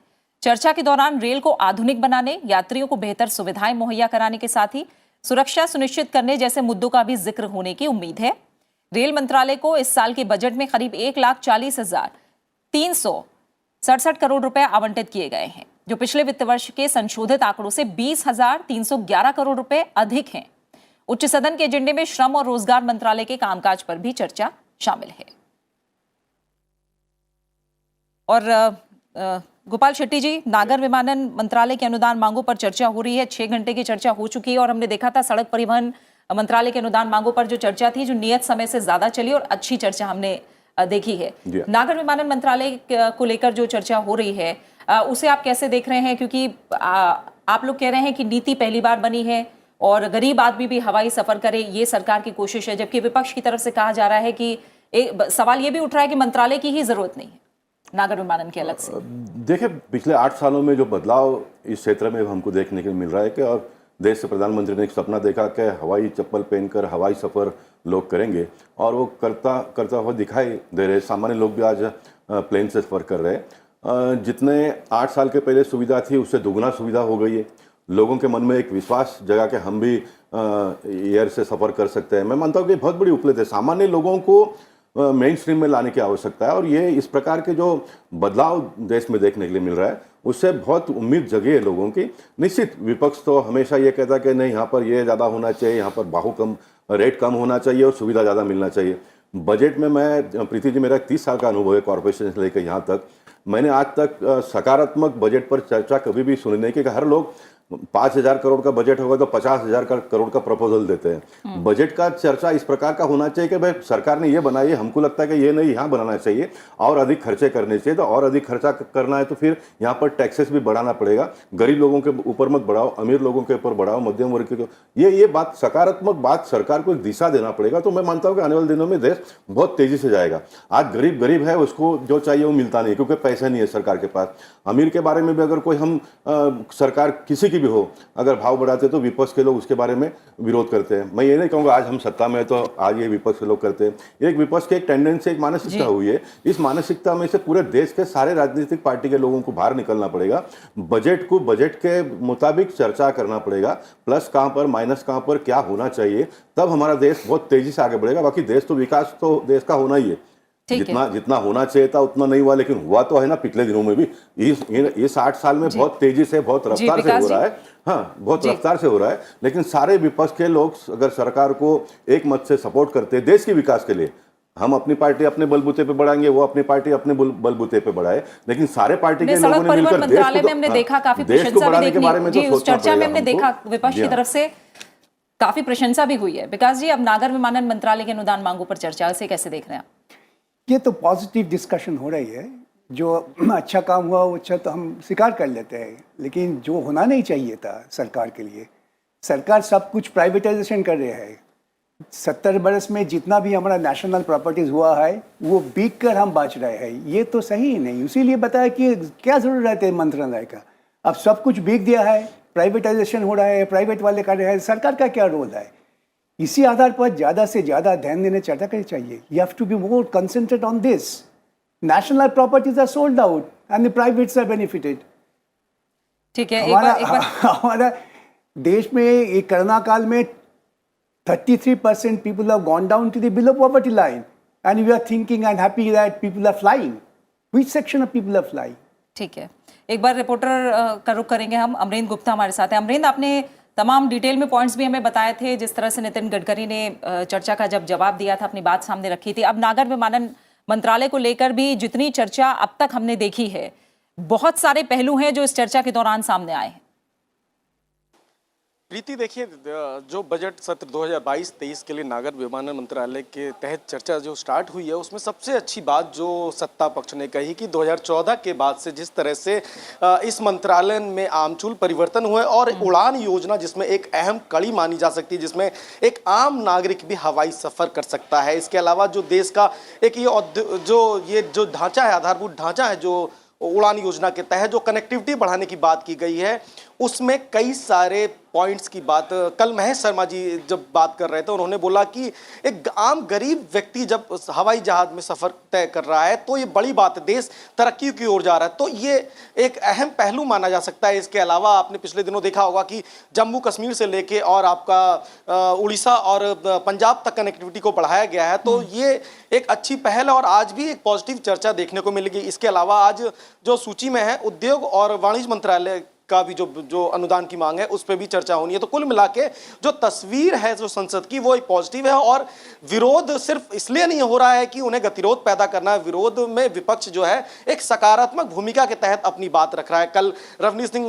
चर्चा के दौरान रेल को आधुनिक बनाने, यात्रियों को बेहतर सुविधाएं मुहैया कराने के साथ ही सुरक्षा सुनिश्चित करने जैसे मुद्दों का भी जिक्र होने की उम्मीद है। रेल मंत्रालय को इस साल के बजट में करीब 1,40,367 करोड़ रुपए आवंटित किए गए हैं, जो पिछले वित्त वर्ष के संशोधित आंकड़ों से 20,311 करोड़ रुपए अधिक हैं। उच्च सदन के एजेंडे में श्रम और रोजगार मंत्रालय के कामकाज पर भी चर्चा शामिल है। और गोपाल शेट्टी जी, नागर विमानन मंत्रालय के अनुदान मांगों पर चर्चा हो रही है। 6 घंटे की चर्चा हो चुकी है और हमने देखा था सड़क परिवहन मंत्रालय के अनुदान मांगों पर जो चर्चा थी, जो नियत समय से ज्यादा चली और अच्छी चर्चा हमने देखी है। नागर विमानन मंत्रालय को लेकर जो चर्चा हो रही है उसे आप कैसे देख रहे हैं? क्योंकि आप लोग कह रहे हैं कि नीति पहली बार बनी है और गरीब आदमी भी हवाई सफर करे, ये सरकार की कोशिश है, जबकि विपक्ष की तरफ से कहा जा रहा है कि सवाल ये भी उठ रहा है कि मंत्रालय की ही जरूरत नहीं है नागर विमानन के अलग से। देखिए, पिछले 8 सालों में जो बदलाव इस क्षेत्र में हमको देखने को मिल रहा है कि और देश से प्रधानमंत्री ने एक सपना देखा कि हवाई चप्पल पहनकर हवाई सफ़र लोग करेंगे और वो करता हुआ दिखाई दे रहे। सामान्य लोग भी आज प्लेन से सफ़र कर रहे हैं। जितने 8 साल के पहले सुविधा थी उससे दुगना सुविधा हो गई है। लोगों के मन में एक विश्वास जगा कि हम भी एयर से सफ़र कर सकते हैं। मैं मानता हूँ कि बहुत बड़ी उपलब्धि है। सामान्य लोगों को मेन स्ट्रीम में लाने की आवश्यकता है और ये इस प्रकार के जो बदलाव देश में देखने के लिए मिल रहा है उससे बहुत उम्मीद जगी है लोगों की। निश्चित विपक्ष तो हमेशा ये कहता है कि नहीं, यहाँ पर ये ज़्यादा होना चाहिए, यहाँ पर रेट कम होना चाहिए और सुविधा ज़्यादा मिलना चाहिए। बजट में मैं, प्रीति जी, मेरा 30 साल का अनुभव है कॉर्पोरेशन से लेकर यहाँ तक, मैंने आज तक सकारात्मक बजट पर चर्चा कभी भी सुनी नहीं कि हर लोग 5,000 करोड़ का बजट होगा तो 50,000 करोड़ का प्रपोजल देते हैं। बजट का चर्चा इस प्रकार का होना चाहिए कि भाई सरकार ने ये बनाई है, हमको लगता है कि ये नहीं, यहाँ बनाना चाहिए और अधिक खर्चे करने चाहिए। तो और अधिक खर्चा करना है तो फिर यहाँ पर टैक्सेस भी बढ़ाना पड़ेगा। गरीब लोगों के ऊपर मत बढ़ाओ, अमीर लोगों के ऊपर बढ़ाओ, मध्यम वर्ग के। ये बात, सकारात्मक बात, सरकार को एक दिशा देना पड़ेगा। तो मैं मानता हूँ कि आने वाले दिनों में देश बहुत तेजी से जाएगा। आज गरीब है, उसको जो चाहिए वो मिलता नहीं क्योंकि पैसे नहीं है सरकार के पास। अमीर के बारे में भी अगर कोई हम सरकार किसी की भी हो अगर भाव बढ़ाते तो विपक्ष के लोग उसके बारे में विरोध करते हैं। मैं ये नहीं कहूँगा आज हम सत्ता में तो आज ये विपक्ष के लोग करते हैं। एक विपक्ष की एक टेंडेंसी, एक मानसिकता हुई है। इस मानसिकता में से पूरे देश के सारे राजनीतिक पार्टी के लोगों को बाहर निकलना पड़ेगा। बजट को बजट के मुताबिक चर्चा करना पड़ेगा, प्लस कहाँ पर, माइनस कहाँ पर, क्या होना चाहिए, तब हमारा देश बहुत तेजी से आगे बढ़ेगा। बाकी देश तो विकास तो देश का होना ही है। जितना होना चाहिए था उतना नहीं हुआ, लेकिन हुआ तो है ना। पिछले दिनों में भी इस 8 साल में बहुत तेजी से, बहुत रफ्तार से हो रहा है। हाँ, बहुत रफ्तार से हो रहा है। लेकिन सारे विपक्ष के लोग अगर सरकार को एक मत से सपोर्ट करते हैं देश के विकास के लिए, हम अपनी पार्टी अपने बलबूते पे बढ़ाएंगे, वो अपनी पार्टी अपने बलबूते पे बढ़ाए, लेकिन सारे पार्टी के लोगों ने मिलकर मंत्रालय में हमने देखा काफी प्रशंसा भी देखी उस चर्चा में हमने देखा विपक्ष की तरफ से काफी प्रशंसा भी हुई है। विकास जी, अब नागर विमानन मंत्रालय के अनुदान मांगों पर चर्चा से कैसे देख रहे हैं आप? ये तो पॉजिटिव डिस्कशन हो रही है। जो अच्छा काम हुआ वो अच्छा तो हम स्वीकार कर लेते हैं, लेकिन जो होना नहीं चाहिए था सरकार के लिए, सरकार सब कुछ प्राइवेटाइजेशन कर रही है। 70 बरस में जितना भी हमारा नेशनल प्रॉपर्टीज हुआ है वो बिक कर हम बाँच रहे हैं। ये तो सही नहीं। इसीलिए बताया कि क्या ज़रूरत है मंत्रालय का। अब सब कुछ बिक दिया है, प्राइवेटाइजेशन हो रहा है, प्राइवेट वाले कर रहे हैं, सरकार का क्या रोल है? इसी आधार पर ज़्यादा से ज़्यादा ध्यान देने चर्चा करनी चाहिए। You have to be more concentrate on this. National properties are sold out and the privates are benefited. ठीक है, हमारा देश में एक कोरोना काल में 33% people have gone down to the below poverty line and we are thinking and happy that people are flying. Which section of people are flying? ठीक है, एक बार रिपोर्टर का रुख करेंगे हम। अमरेंद्र गुप्ता हमारे साथ है। अमरेंद्र, आपने तमाम डिटेल में पॉइंट्स भी हमें बताए थे, जिस तरह से नितिन गडकरी ने चर्चा का जब जवाब दिया था, अपनी बात सामने रखी थी। अब नागर विमानन मंत्रालय को लेकर भी जितनी चर्चा अब तक हमने देखी है, बहुत सारे पहलू हैं जो इस चर्चा के दौरान सामने आए हैं। प्रीति, देखिए, जो बजट सत्र 2022-23 के लिए नागर विमानन मंत्रालय के तहत चर्चा जो स्टार्ट हुई है, उसमें सबसे अच्छी बात जो सत्ता पक्ष ने कही कि 2014 के बाद से जिस तरह से इस मंत्रालय में आमचूल परिवर्तन हुए और उड़ान योजना, जिसमें एक अहम कड़ी मानी जा सकती है, जिसमें एक आम नागरिक भी हवाई सफ़र कर सकता है। इसके अलावा जो देश का एक ये जो ढांचा है, आधारभूत ढांचा है, जो उड़ान योजना के तहत जो कनेक्टिविटी बढ़ाने की बात की गई है, उसमें कई सारे पॉइंट्स की बात कल महेश शर्मा जी जब बात कर रहे थे, उन्होंने बोला कि एक आम गरीब व्यक्ति जब हवाई जहाज में सफर तय कर रहा है तो ये बड़ी बात है, देश तरक्की की ओर जा रहा है, तो ये एक अहम पहलू माना जा सकता है। इसके अलावा आपने पिछले दिनों देखा होगा कि जम्मू कश्मीर से लेके और आपका उड़ीसा और पंजाब तक कनेक्टिविटी को बढ़ाया गया है, तो ये एक अच्छी पहल है और आज भी एक पॉजिटिव चर्चा देखने को मिलेगी। इसके अलावा आज जो सूची में है उद्योग और वाणिज्य मंत्रालय का भी जो अनुदान की मांग है उस पर भी चर्चा होनी है। तो कुल मिला के जो तस्वीर है जो संसद की वो एक पॉजिटिव है और विरोध सिर्फ इसलिए नहीं हो रहा है कि उन्हें गतिरोध पैदा करना है, विरोध में विपक्ष जो है एक सकारात्मक भूमिका के तहत अपनी बात रख रहा है। कल रवनीत सिंह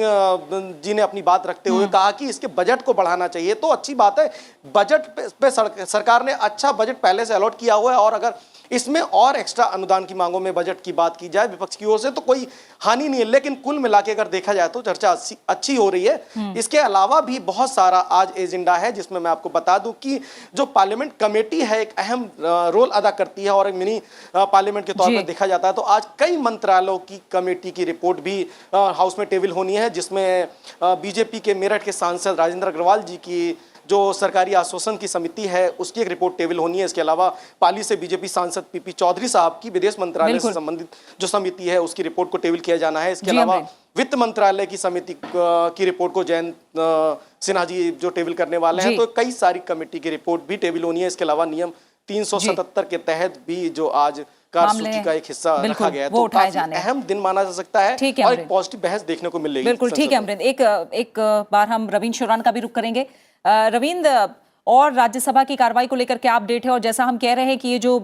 जी ने अपनी बात रखते हुए कहा कि इसके बजट को बढ़ाना चाहिए, तो अच्छी बात है। बजट पे सरकार ने अच्छा बजट पहले से अलॉट किया हुआ है और अगर इसमें और एक्स्ट्रा अनुदान की मांगों में बजट की बात की जाए विपक्ष की ओर से तो कोई हानि नहीं है, लेकिन कुल मिला के अगर देखा जाए तो चर्चा अच्छी हो रही है। इसके अलावा भी बहुत सारा आज एजेंडा है जिसमें मैं आपको बता दूं कि जो पार्लियामेंट कमेटी है एक अहम रोल अदा करती है और एक मिनी पार्लियामेंट के तौर पर देखा जाता है, तो आज कई मंत्रालयों की कमेटी की रिपोर्ट भी हाउस में टेबल होनी है, जिसमें बीजेपी के मेरठ के सांसद राजेंद्र अग्रवाल जी की जो सरकारी आश्वासन की समिति है उसकी एक रिपोर्ट टेबल होनी है। इसके अलावा पाली से बीजेपी सांसद पीपी चौधरी साहब की विदेश मंत्रालय से संबंधित जो समिति है उसकी रिपोर्ट को टेबल किया जाना है। इसके अलावा वित्त मंत्रालय की समिति की रिपोर्ट को जयंत सिन्हा जी जो टेबल करने वाले हैं, तो कई सारी कमेटी की रिपोर्ट भी टेबल होनी है। इसके अलावा नियम 377 के तहत भी जो आज कार्यसूची का एक हिस्सा रखा गया है, तो काफी अहम दिन माना जा सकता है और एक पॉजिटिव बहस देखने को मिलेगी। बिल्कुल ठीक है अमरिंदर, एक बार हम रविंद्र शौरान का भी रुख करेंगे। रविंद्र, और राज्यसभा की कार्रवाई को लेकर क्या अपडेट है? और जैसा हम कह रहे हैं कि ये जो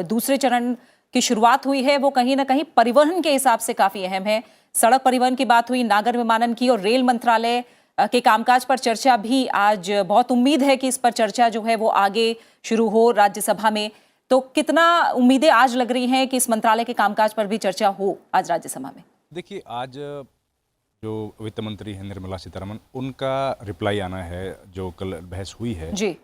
दूसरे चरण की शुरुआत हुई है वो कहीं ना कहीं परिवहन के हिसाब से काफी अहम है। सड़क परिवहन की बात हुई, नागर विमानन की और रेल मंत्रालय के कामकाज पर चर्चा भी आज। बहुत उम्मीद है कि इस पर चर्चा जो है वो आगे शुरू हो राज्यसभा में, तो कितना उम्मीदें आज लग रही हैं कि इस मंत्रालय के कामकाज पर भी चर्चा हो आज राज्यसभा में? देखिए, आज जो वित्त मंत्री है निर्मला सीतारमण, उनका रिप्लाई आना है जो कल बहस हुई है जी।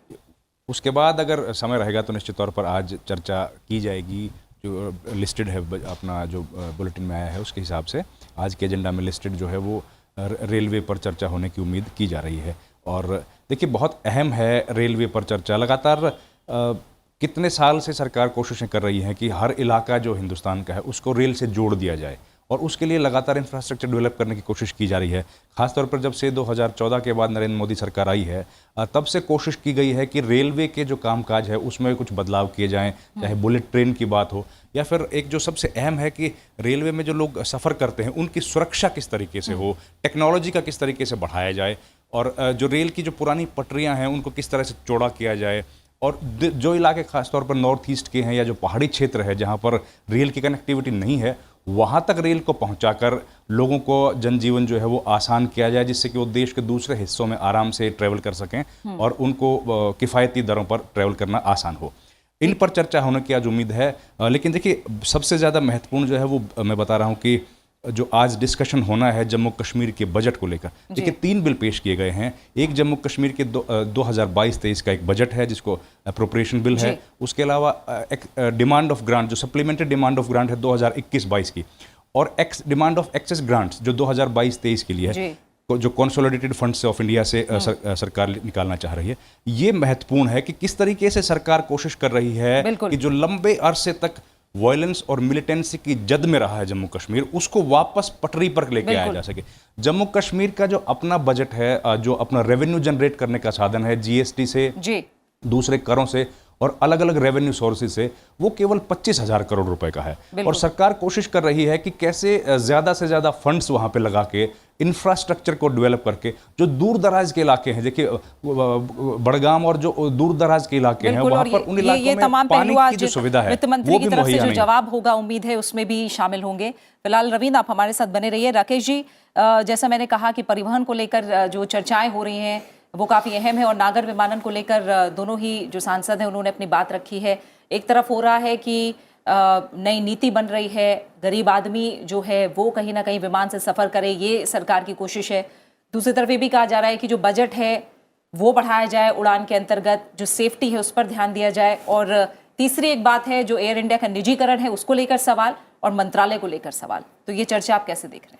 उसके बाद अगर समय रहेगा तो निश्चित तौर पर आज चर्चा की जाएगी। जो लिस्टेड है अपना जो बुलेटिन में आया है उसके हिसाब से आज के एजेंडा में लिस्टेड जो है वो रेलवे पर चर्चा होने की उम्मीद की जा रही है। और देखिए, बहुत अहम है रेलवे पर चर्चा। लगातार कितने साल से सरकार कोशिशें कर रही है कि हर इलाका जो हिंदुस्तान का है उसको रेल से जोड़ दिया जाए और उसके लिए लगातार इंफ्रास्ट्रक्चर डेवलप करने की कोशिश की जा रही है। खासतौर पर जब से 2014 के बाद नरेंद्र मोदी सरकार आई है तब से कोशिश की गई है कि रेलवे के जो कामकाज है उसमें कुछ बदलाव किए जाएं, चाहे बुलेट ट्रेन की बात हो या फिर एक जो सबसे अहम है कि रेलवे में जो लोग सफ़र करते हैं उनकी सुरक्षा किस तरीके से हो, टेक्नोलॉजी का किस तरीके से बढ़ाया जाए और जो रेल की जो पुरानी पटरियाँ हैं उनको किस तरह से चौड़ा किया जाए। और जो इलाके खासतौर पर नॉर्थ ईस्ट के हैं या जो पहाड़ी क्षेत्र है जहाँ पर रेल की कनेक्टिविटी नहीं है, वहाँ तक रेल को पहुँचाकर लोगों को जनजीवन जो है वो आसान किया जाए, जिससे कि वो देश के दूसरे हिस्सों में आराम से ट्रैवल कर सकें और उनको किफ़ायती दरों पर ट्रैवल करना आसान हो। इन पर चर्चा होने की आज उम्मीद है। लेकिन देखिए, सबसे ज़्यादा महत्वपूर्ण जो है वो मैं बता रहा हूँ कि जो आज डिस्कशन होना है जम्मू कश्मीर के बजट को लेकर। देखिए, 3 बिल पेश किए गए हैं। एक जम्मू कश्मीर के 2022-23 का एक बजट है जिसको अप्रोप्रिएशन बिल है। उसके अलावा एक डिमांड ऑफ ग्रांट जो सप्लीमेंट्री डिमांड ऑफ ग्रांट है 2021-22 की, और डिमांड ऑफ एक्सेस ग्रांट्स जो 2022-23 के लिए है, जो कंसोलिडेटेड फंड्स ऑफ इंडिया से सरकार निकालना चाह रही है। ये महत्वपूर्ण है कि किस तरीके से सरकार कोशिश कर रही है कि जो लंबे अरसे तक वायलेंस और मिलिटेंसी की जद में रहा है जम्मू कश्मीर, उसको वापस पटरी पर लेके आया जा सके। जम्मू कश्मीर का जो अपना बजट है, जो अपना रेवेन्यू जनरेट करने का साधन है जीएसटी से, दूसरे करों से और अलग अलग रेवेन्यू सोर्सेज से, वो केवल 25,000 करोड़ रुपए का है। और सरकार कोशिश कर रही है कि कैसे ज़्यादा से ज़्यादा फंड्स वहाँ पे लगा के इंफ्रास्ट्रक्चर को डेवलप करके जो दूर दराज के इलाके हैं, देखिए बड़गाम और जो दूर दराज के इलाके हैं वहाँ पर उन इलाकों में पानी की जो सुविधा है वित्त मंत्री की तरफ से जो जवाब होगा उम्मीद है उसमें भी शामिल होंगे। फिलहाल रविंद्र, आप हमारे साथ बने रहिए। राकेश जी, जैसा मैंने कहा कि परिवहन को लेकर जो चर्चाएं हो रही हैं वो काफ़ी अहम है और नागर विमानन को लेकर दोनों ही जो सांसद हैं उन्होंने अपनी बात रखी है। एक तरफ हो रहा है कि नई नीति बन रही है, गरीब आदमी जो है वो कहीं ना कहीं विमान से सफ़र करे, ये सरकार की कोशिश है। दूसरी तरफ ये भी कहा जा रहा है कि जो बजट है वो बढ़ाया जाए, उड़ान के अंतर्गत जो सेफ्टी है उस पर ध्यान दिया जाए। और तीसरी एक बात है जो एयर इंडिया का निजीकरण है उसको लेकर सवाल और मंत्रालय को लेकर सवाल। तो ये चर्चा आप कैसे देख रहे हैं?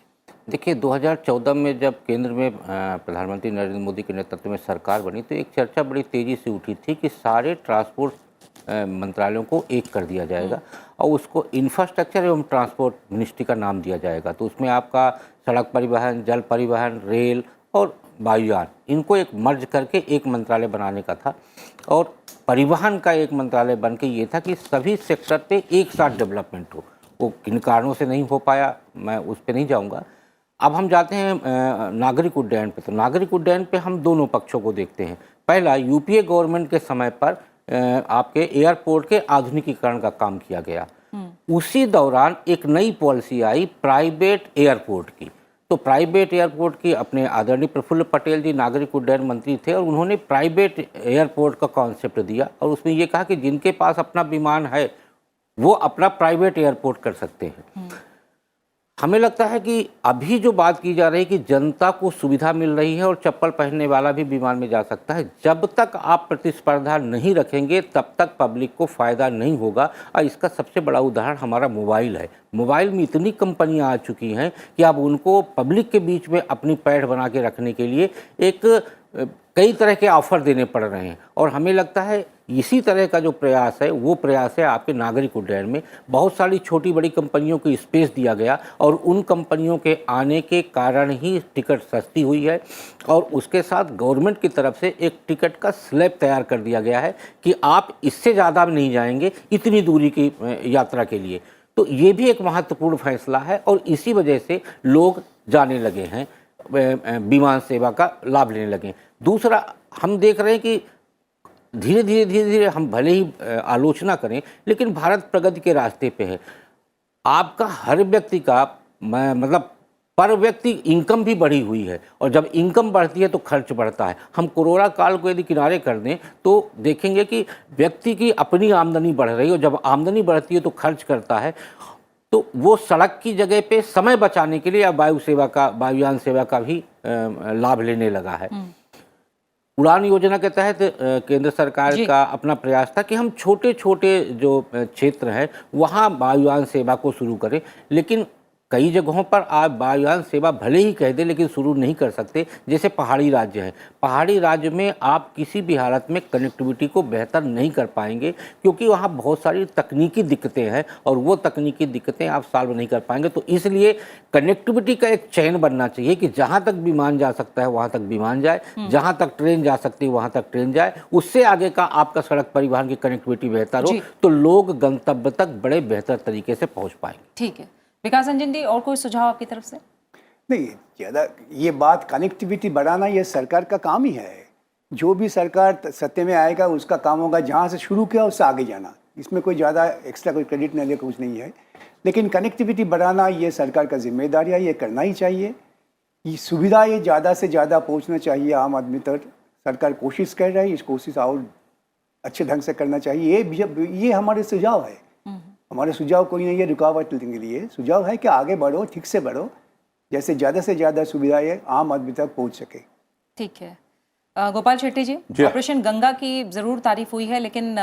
देखिए 2014 में जब केंद्र में प्रधानमंत्री नरेंद्र मोदी के नेतृत्व में सरकार बनी तो एक चर्चा बड़ी तेज़ी से उठी थी कि सारे ट्रांसपोर्ट मंत्रालयों को एक कर दिया जाएगा और उसको इंफ्रास्ट्रक्चर एवं ट्रांसपोर्ट मिनिस्ट्री का नाम दिया जाएगा। तो उसमें आपका सड़क परिवहन, जल परिवहन, रेल और वायुयान, इनको एक मर्ज करके एक मंत्रालय बनाने का था। और परिवहन का एक मंत्रालय बन के ये था कि सभी सेक्टर पे एक साथ डेवलपमेंट हो। वो किन कारणों से नहीं हो पाया, मैं उस पर नहीं जाऊँगा। अब हम जाते हैं नागरिक उड्डयन पे। तो नागरिक उड्डयन पे हम दोनों पक्षों को देखते हैं। पहला, यूपीए गवर्नमेंट के समय पर आपके एयरपोर्ट के आधुनिकीकरण का काम किया गया। उसी दौरान एक नई पॉलिसी आई प्राइवेट एयरपोर्ट की। तो प्राइवेट एयरपोर्ट की अपने आदरणीय प्रफुल्ल पटेल जी नागरिक उड्डयन मंत्री थे और उन्होंने प्राइवेट एयरपोर्ट का कॉन्सेप्ट दिया और उसमें ये कहा कि जिनके पास अपना विमान है वो अपना प्राइवेट एयरपोर्ट कर सकते हैं। हमें लगता है कि अभी जो बात की जा रही है कि जनता को सुविधा मिल रही है और चप्पल पहनने वाला भी विमान में जा सकता है, जब तक आप प्रतिस्पर्धा नहीं रखेंगे तब तक पब्लिक को फ़ायदा नहीं होगा। और इसका सबसे बड़ा उदाहरण हमारा मोबाइल है। मोबाइल में इतनी कंपनियां आ चुकी हैं कि अब उनको पब्लिक के बीच में अपनी पैठ बना के रखने के लिए कई तरह के ऑफर देने पड़ रहे हैं। और हमें लगता है इसी तरह का जो प्रयास है वो प्रयास है आपके नागरिक उड्डयन में। बहुत सारी छोटी बड़ी कंपनियों को स्पेस दिया गया और उन कंपनियों के आने के कारण ही टिकट सस्ती हुई है। और उसके साथ गवर्नमेंट की तरफ से एक टिकट का स्लैब तैयार कर दिया गया है कि आप इससे ज़्यादा नहीं जाएंगे इतनी दूरी की यात्रा के लिए। तो ये भी एक महत्वपूर्ण फैसला है और इसी वजह से लोग जाने लगे हैं, विमान सेवा का लाभ लेने लगे। दूसरा, हम देख रहे हैं कि धीरे धीरे हम भले ही आलोचना करें लेकिन भारत प्रगति के रास्ते पे है। आपका हर व्यक्ति का मतलब पर व्यक्ति इनकम भी बढ़ी हुई है और जब इनकम बढ़ती है तो खर्च बढ़ता है। हम कोरोना काल को यदि किनारे कर दें तो देखेंगे कि व्यक्ति की अपनी आमदनी बढ़ रही है और जब आमदनी बढ़ती है तो खर्च करता है। तो वो सड़क की जगह पे समय बचाने के लिए अब वायुयान सेवा का भी लाभ लेने लगा है। उड़ान योजना के तहत केंद्र सरकार का अपना प्रयास था कि हम छोटे छोटे जो क्षेत्र हैं वहाँ वायुयान सेवा को शुरू करें, लेकिन कई जगहों पर आप वायुयान सेवा भले ही कह दें लेकिन शुरू नहीं कर सकते। जैसे पहाड़ी राज्य हैं, पहाड़ी राज्य में आप किसी भी हालत में कनेक्टिविटी को बेहतर नहीं कर पाएंगे क्योंकि वहाँ बहुत सारी तकनीकी दिक्कतें हैं और वो तकनीकी दिक्कतें आप सॉल्व नहीं कर पाएंगे। तो इसलिए कनेक्टिविटी का एक चयन बनना चाहिए कि जहाँ तक विमान जा सकता है वहाँ तक विमान जाए, जहाँ तक ट्रेन जा सकती है वहाँ तक ट्रेन जाए, उससे आगे का आपका सड़क परिवहन की कनेक्टिविटी बेहतर हो तो लोग गंतव्य तक बड़े बेहतर तरीके से पहुँच पाएंगे। ठीक है विकास रंजन जी, और कोई सुझाव आपकी तरफ से? नहीं, ज़्यादा ये बात कनेक्टिविटी बढ़ाना ये सरकार का काम ही है। जो भी सरकार सत्ते में आएगा उसका काम होगा जहाँ से शुरू किया उससे आगे जाना। इसमें कोई ज़्यादा एक्स्ट्रा कोई क्रेडिट नहीं कुछ नहीं है, लेकिन कनेक्टिविटी बढ़ाना ये सरकार का जिम्मेदारी है, ये करना ही चाहिए। ये सुविधा ये ज़्यादा से ज़्यादा पहुँचना चाहिए आम आदमी तक। सरकार कोशिश कर रही है, इस कोशिश और अच्छे ढंग से करना चाहिए। ये हमारे सुझाव है। हमारे सुझाव कोई नहीं है रुकावट के लिए, सुझाव है कि आगे बढ़ो, ठीक से बढ़ो, जैसे ज़्यादा से ज़्यादा सुविधाएं आम आदमी तक पहुंच सके। ठीक है गोपाल शेट्टी जी, ऑपरेशन गंगा की ज़रूर तारीफ हुई है लेकिन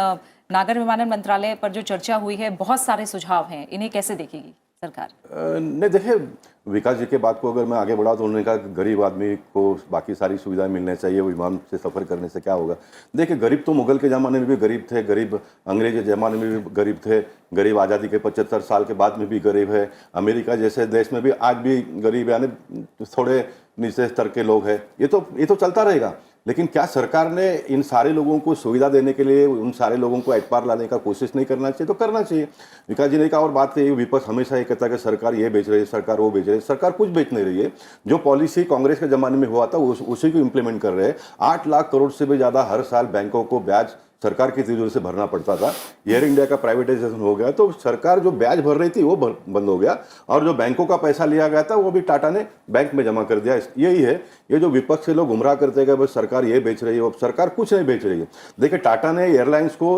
नागर विमानन मंत्रालय पर जो चर्चा हुई है बहुत सारे सुझाव हैं, इन्हें कैसे देखेगी सरकार? नहीं, देखिए विकास जी के बात को अगर मैं आगे बढ़ाऊँ तो उन्होंने कहा कि गरीब आदमी को बाकी सारी सुविधाएं मिलनी चाहिए, वो विमान से सफ़र करने से क्या होगा। देखिए गरीब तो मुगल के ज़माने में भी गरीब थे, गरीब अंग्रेज के ज़माने में भी गरीब थे, गरीब आज़ादी के 75 साल के बाद में भी गरीब है। अमेरिका जैसे देश में भी आज भी गरीब यानी थोड़े नीचे स्तर के लोग हैं। ये तो चलता रहेगा। लेकिन क्या सरकार ने इन सारे लोगों को सुविधा देने के लिए उन सारे लोगों को एट पार लाने का कोशिश नहीं करना चाहिए? तो करना चाहिए। विकास जी ने कहा और बात कही, विपक्ष हमेशा ये कहता है कि सरकार ये बेच रही है, सरकार वो बेच रही है। सरकार कुछ बेच नहीं रही है। जो पॉलिसी कांग्रेस के ज़माने में हुआ था उसी को इम्प्लीमेंट कर रहे हैं। 8 लाख करोड़ से भी ज़्यादा हर साल बैंकों को ब्याज सरकार की तिजोरी से भरना पड़ता था। एयर इंडिया का प्राइवेटाइजेशन हो गया तो सरकार जो ब्याज भर रही थी वो बंद हो गया और जो बैंकों का पैसा लिया गया था वो भी टाटा ने बैंक में जमा कर दिया। यही है, ये जो विपक्ष से लोग गुमराह करते गए बस सरकार ये बेच रही है, वो सरकार कुछ नहीं बेच रही है। देखिए टाटा ने एयरलाइंस को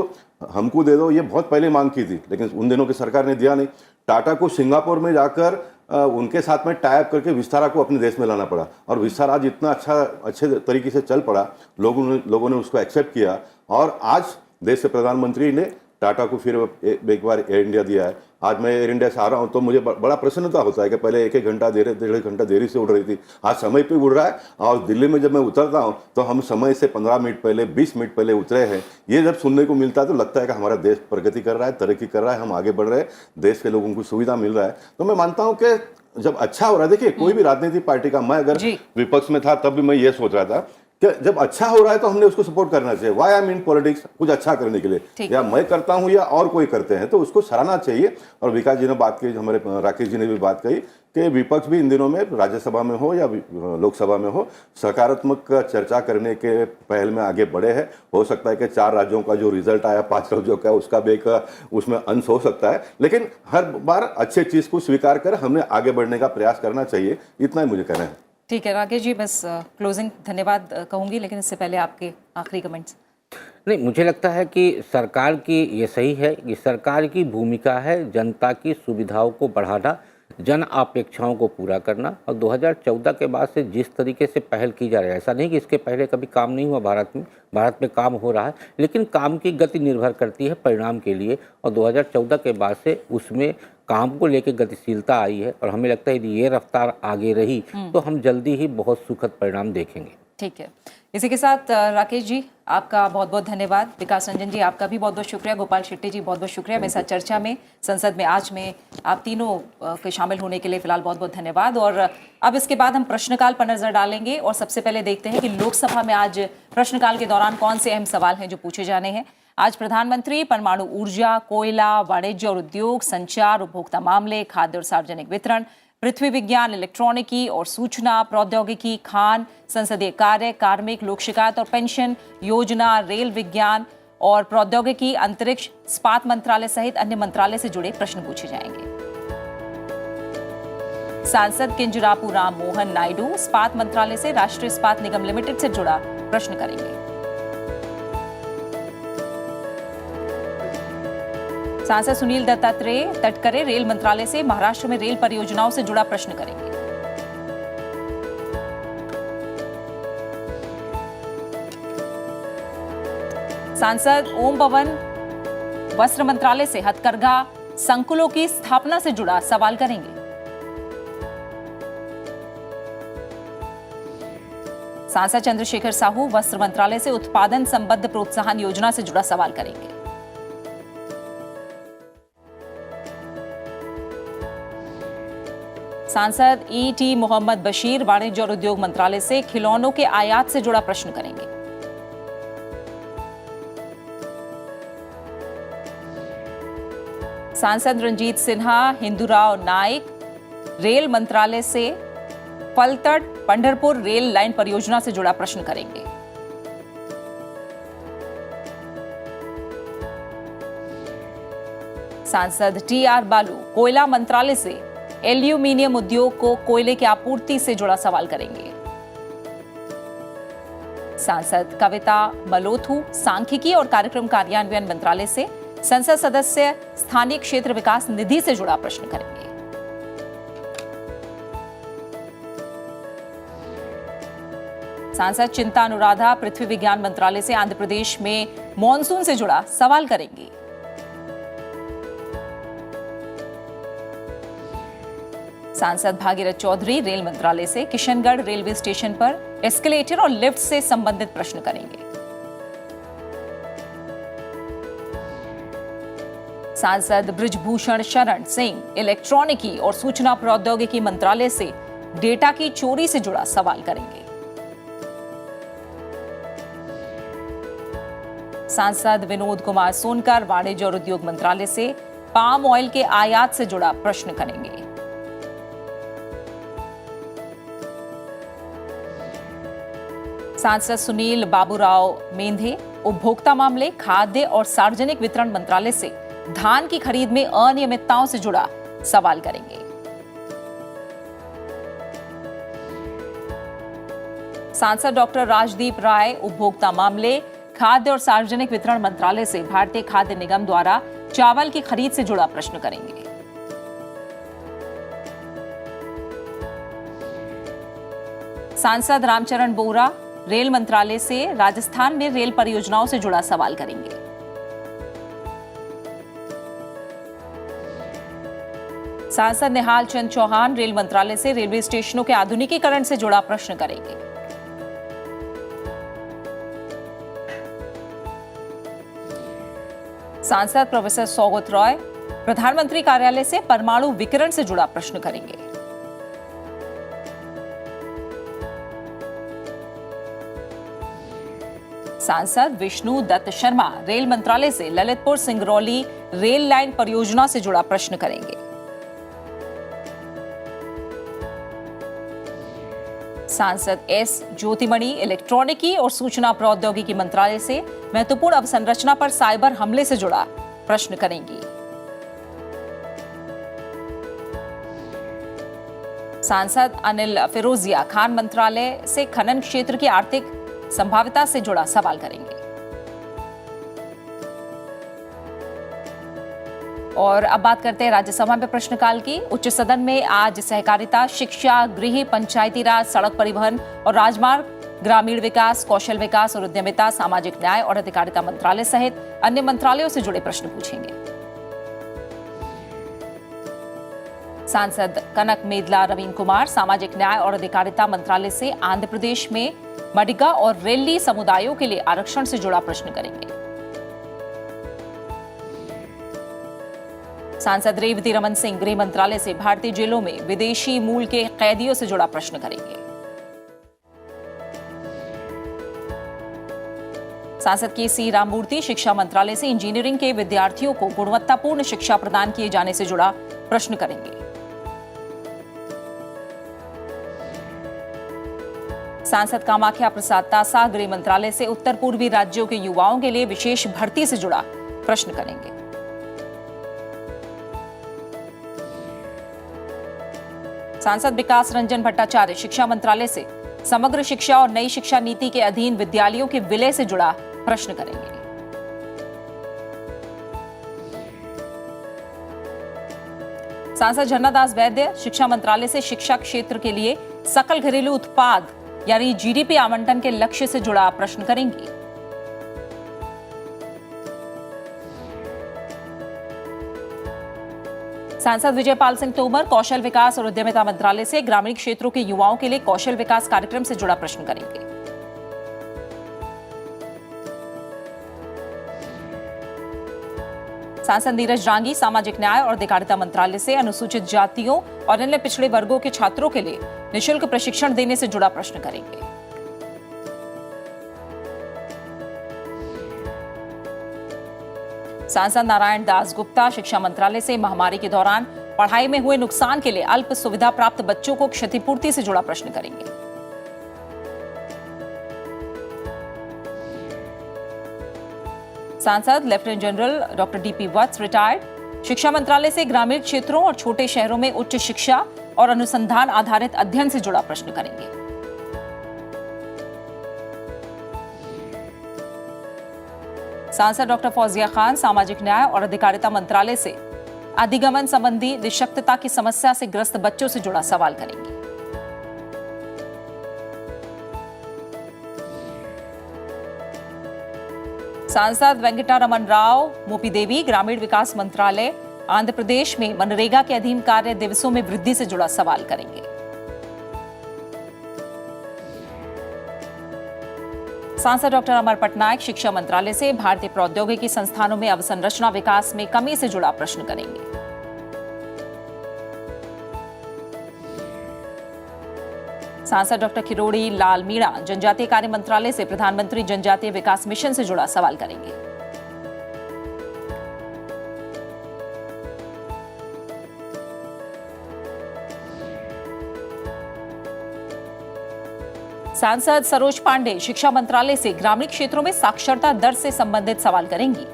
हमको दे दो ये बहुत पहले मांग की थी, लेकिन उन दिनों की सरकार ने दिया नहीं। टाटा को सिंगापुर में जाकर उनके साथ में टाई अप करके विस्तारा को अपने देश में लाना पड़ा और विस्तारा आज इतना अच्छे तरीके से चल पड़ा, लोगों ने उसको एक्सेप्ट किया और आज देश के प्रधानमंत्री ने टाटा को फिर एक बार एयर इंडिया दिया है। आज मैं एयर इंडिया से आ रहा हूँ तो मुझे बड़ा प्रसन्नता होता है कि पहले एक घंटा देर 1.5 घंटा देरी से उड़ रही थी, आज समय पे उड़ रहा है। और दिल्ली में जब मैं उतरता हूँ तो हम समय से 15 मिनट पहले 20 मिनट पहले उतरे हैं। ये जब सुनने को मिलता है तो लगता है कि हमारा देश प्रगति कर रहा है, तरक्की कर रहा है, हम आगे बढ़ रहे हैं, देश के लोगों को सुविधा मिल रहा है। तो मैं मानता हूँ कि जब अच्छा हो रहा है, देखिए कोई भी राजनीतिक पार्टी का, मैं अगर विपक्ष में था तब भी मैं ये सोच रहा था कि जब अच्छा हो रहा है तो हमने उसको सपोर्ट करना चाहिए। Why I am in politics, कुछ अच्छा करने के लिए, या मैं करता हूं या और कोई करते हैं तो उसको सराहना चाहिए। और विकास जी ने बात की, हमारे राकेश जी ने भी बात कही कि विपक्ष भी इन दिनों में राज्यसभा में हो या लोकसभा में हो, सकारात्मक चर्चा करने के पहल में आगे बढ़े हैं। हो सकता है कि 4 राज्यों का जो रिजल्ट आया, 5 राज्यों का, उसका भी एक उसमें अंश हो सकता है, लेकिन हर बार अच्छे चीज को स्वीकार कर हमें आगे बढ़ने का प्रयास करना चाहिए। इतना ही मुझे कहना है। ठीक है राकेश जी, बस क्लोजिंग धन्यवाद कहूंगी, लेकिन इससे पहले आपके आखिरी कमेंट्स। नहीं, मुझे लगता है कि सरकार की ये सही है कि सरकार की भूमिका है जनता की सुविधाओं को बढ़ाना, जन अपेक्षाओं को पूरा करना। और 2014 के बाद से जिस तरीके से पहल की जा रही है, ऐसा नहीं कि इसके पहले कभी काम नहीं हुआ भारत में काम हो रहा है, लेकिन काम की गति निर्भर करती है परिणाम के लिए। और 2014 के बाद से उसमें काम को लेकर गतिशीलता आई है और हमें लगता है यदि ये रफ्तार आगे रही तो हम जल्दी ही बहुत सुखद परिणाम देखेंगे। ठीक है, इसी के साथ राकेश जी आपका बहुत बहुत धन्यवाद, विकास रंजन जी आपका भी बहुत बहुत शुक्रिया, गोपाल शेट्टी जी बहुत बहुत शुक्रिया मेरे साथ चर्चा में, संसद में आज में आप तीनों के शामिल होने के लिए फिलहाल बहुत बहुत धन्यवाद। और अब इसके बाद हम प्रश्नकाल पर नजर डालेंगे और सबसे पहले देखते हैं कि लोकसभा में आज प्रश्नकाल के दौरान कौन से अहम सवाल हैं जो पूछे जाने हैं। आज प्रधानमंत्री परमाणु ऊर्जा, कोयला, वाणिज्य और उद्योग, संचार, उपभोक्ता मामले, खाद्य और सार्वजनिक वितरण, पृथ्वी विज्ञान, इलेक्ट्रॉनिकी और सूचना प्रौद्योगिकी, खान, संसदीय कार्य, कार्मिक, लोक शिकायत और पेंशन, योजना, रेल विज्ञान और प्रौद्योगिकी, अंतरिक्ष, इस्पात मंत्रालय सहित अन्य मंत्रालय से जुड़े प्रश्न पूछे जाएंगे। सांसद किंजरापू राम मोहन नायडू इस्पात मंत्रालय से राष्ट्रीय इस्पात निगम लिमिटेड से जुड़ा प्रश्न करेंगे। सांसद सुनील दत्तात्रेय तटकरे रेल मंत्रालय से महाराष्ट्र में रेल परियोजनाओं से जुड़ा प्रश्न करेंगे। सांसद ओम पवन वस्त्र मंत्रालय से हथकरघा संकुलों की स्थापना से जुड़ा सवाल करेंगे। सांसद चंद्रशेखर साहू वस्त्र मंत्रालय से उत्पादन संबद्ध प्रोत्साहन योजना से जुड़ा सवाल करेंगे। सांसद ईटी मोहम्मद बशीर वाणिज्य और उद्योग मंत्रालय से खिलौनों के आयात से जुड़ा प्रश्न करेंगे। सांसद रंजीत सिन्हा हिंदूराव नाइक रेल मंत्रालय से फलतट पंढरपुर रेल लाइन परियोजना से जुड़ा प्रश्न करेंगे। सांसद टीआर बालू कोयला मंत्रालय से एल्यूमीनियम उद्योग को कोयले की आपूर्ति से जुड़ा सवाल करेंगे। सांसद कविता मलोथू सांख्यिकी और कार्यक्रम कार्यान्वयन मंत्रालय से संसद सदस्य स्थानीय क्षेत्र विकास निधि से जुड़ा प्रश्न करेंगे। सांसद चिंता अनुराधा पृथ्वी विज्ञान मंत्रालय से आंध्र प्रदेश में मॉनसून से जुड़ा सवाल करेंगे। सांसद भागीरथ चौधरी रेल मंत्रालय से किशनगढ़ रेलवे स्टेशन पर एस्केलेटर और लिफ्ट से संबंधित प्रश्न करेंगे। सांसद बृजभूषण शरण सिंह इलेक्ट्रॉनिकी और सूचना प्रौद्योगिकी मंत्रालय से डेटा की चोरी से जुड़ा सवाल करेंगे। सांसद विनोद कुमार सोनकर वाणिज्य और उद्योग मंत्रालय से पाम ऑयल के आयात से जुड़ा प्रश्न करेंगे। सांसद सुनील बाबूराव मेंधे उपभोक्ता मामले खाद्य और सार्वजनिक वितरण मंत्रालय से धान की खरीद में अनियमितताओं से जुड़ा सवाल करेंगे। सांसद डॉक्टर राजदीप राय उपभोक्ता मामले खाद्य और सार्वजनिक वितरण मंत्रालय से भारतीय खाद्य निगम द्वारा चावल की खरीद से जुड़ा प्रश्न करेंगे। सांसद रामचरण बोरा रेल मंत्रालय से राजस्थान में रेल परियोजनाओं से जुड़ा सवाल करेंगे। सांसद निहाल चंद चौहान रेल मंत्रालय से रेलवे स्टेशनों के आधुनिकीकरण से जुड़ा प्रश्न करेंगे। सांसद प्रोफेसर सौगत रॉय प्रधानमंत्री कार्यालय से परमाणु विकिरण से जुड़ा प्रश्न करेंगे। सांसद विष्णु दत्त शर्मा रेल मंत्रालय से ललितपुर सिंगरौली रेल लाइन परियोजना से जुड़ा प्रश्न करेंगे। सांसद एस ज्योतिमणि इलेक्ट्रॉनिकी और सूचना प्रौद्योगिकी मंत्रालय से महत्वपूर्ण अवसंरचना पर साइबर हमले से जुड़ा प्रश्न करेंगी। सांसद अनिल फिरोजिया खान मंत्रालय से खनन क्षेत्र की आर्थिक संभाव्यता से जुड़ा सवाल करेंगे। और अब बात करते हैं राज्यसभा में प्रश्नकाल की। उच्च सदन में आज सहकारिता, शिक्षा, गृह, पंचायती राज, सड़क परिवहन और राजमार्ग, ग्रामीण विकास, कौशल विकास और उद्यमिता, सामाजिक न्याय और अधिकारिता मंत्रालय सहित अन्य मंत्रालयों से जुड़े प्रश्न पूछेंगे। सांसद कनक मेदला रवीन कुमार सामाजिक न्याय और अधिकारिता मंत्रालय से आंध्र प्रदेश में मडिगा और रेल्ली समुदायों के लिए आरक्षण से जुड़ा प्रश्न करेंगे। सांसद रेवती रमन सिंह गृह मंत्रालय से भारतीय जेलों में विदेशी मूल के कैदियों से जुड़ा प्रश्न करेंगे। सांसद के.सी. राममूर्ति शिक्षा मंत्रालय से इंजीनियरिंग के विद्यार्थियों को गुणवत्तापूर्ण शिक्षा प्रदान किए जाने से जुड़ा प्रश्न करेंगे। सांसद कामाख्या प्रसाद तासा गृह मंत्रालय से उत्तर पूर्वी राज्यों के युवाओं के लिए विशेष भर्ती से जुड़ा प्रश्न करेंगे। सांसद विकास रंजन भट्टाचार्य शिक्षा मंत्रालय से समग्र शिक्षा और नई शिक्षा नीति के अधीन विद्यालयों के विलय से जुड़ा प्रश्न करेंगे। सांसद झरना दास वैद्य शिक्षा मंत्रालय से शिक्षा क्षेत्र के लिए सकल घरेलू उत्पाद यानी जीडीपी आवंटन के लक्ष्य से जुड़ा प्रश्न करेंगी। सांसद विजयपाल सिंह तोमर कौशल विकास और उद्यमिता मंत्रालय से ग्रामीण क्षेत्रों के युवाओं के लिए कौशल विकास कार्यक्रम से जुड़ा प्रश्न करेंगे। सांसद नीरज डांगी सामाजिक न्याय और अधिकारिता मंत्रालय से अनुसूचित जातियों और अन्य पिछड़े वर्गों के छात्रों के लिए निःशुल्क प्रशिक्षण देने से जुड़ा प्रश्न करेंगे। सांसद नारायण दास गुप्ता शिक्षा मंत्रालय से महामारी के दौरान पढ़ाई में हुए नुकसान के लिए अल्प सुविधा प्राप्त बच्चों को क्षतिपूर्ति से जुड़ा प्रश्न करेंगे। सांसद लेफ्टिनेंट जनरल डॉक्टर डीपी वत्स रिटायर्ड शिक्षा मंत्रालय से ग्रामीण क्षेत्रों और छोटे शहरों में उच्च शिक्षा और अनुसंधान आधारित अध्ययन से जुड़ा प्रश्न करेंगे। सांसद डॉक्टर फौजिया खान सामाजिक न्याय और अधिकारिता मंत्रालय से अधिगमन संबंधी निःशक्तता की समस्या से ग्रस्त बच्चों से जुड़ा सवाल करेंगे। सांसद वेंकटरमण राव मोपीदेवी ग्रामीण विकास मंत्रालय आंध्र प्रदेश में मनरेगा के अधीन कार्य दिवसों में वृद्धि से जुड़ा सवाल करेंगे। सांसद डॉक्टर अमर पटनायक शिक्षा मंत्रालय से भारतीय प्रौद्योगिकी संस्थानों में अवसंरचना विकास में कमी से जुड़ा प्रश्न करेंगे। सांसद डॉक्टर किरोड़ी लाल मीणा जनजातीय कार्य मंत्रालय से प्रधानमंत्री जनजातीय विकास मिशन से जुड़ा सवाल करेंगे। सांसद सरोज पांडे शिक्षा मंत्रालय से ग्रामीण क्षेत्रों में साक्षरता दर से संबंधित सवाल करेंगी।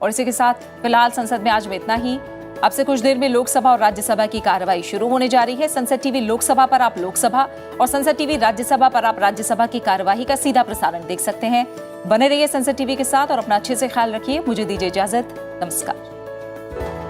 और इसी के साथ फिलहाल संसद में आज में इतना ही। अब से कुछ देर में लोकसभा और राज्यसभा की कार्रवाई शुरू होने जा रही है। संसद टीवी लोकसभा पर आप लोकसभा और संसद टीवी राज्यसभा पर आप राज्यसभा की कार्यवाही का सीधा प्रसारण देख सकते हैं। बने रहिए संसद टीवी के साथ और अपना अच्छे से ख्याल रखिए। मुझे दीजिए इजाजत। नमस्कार।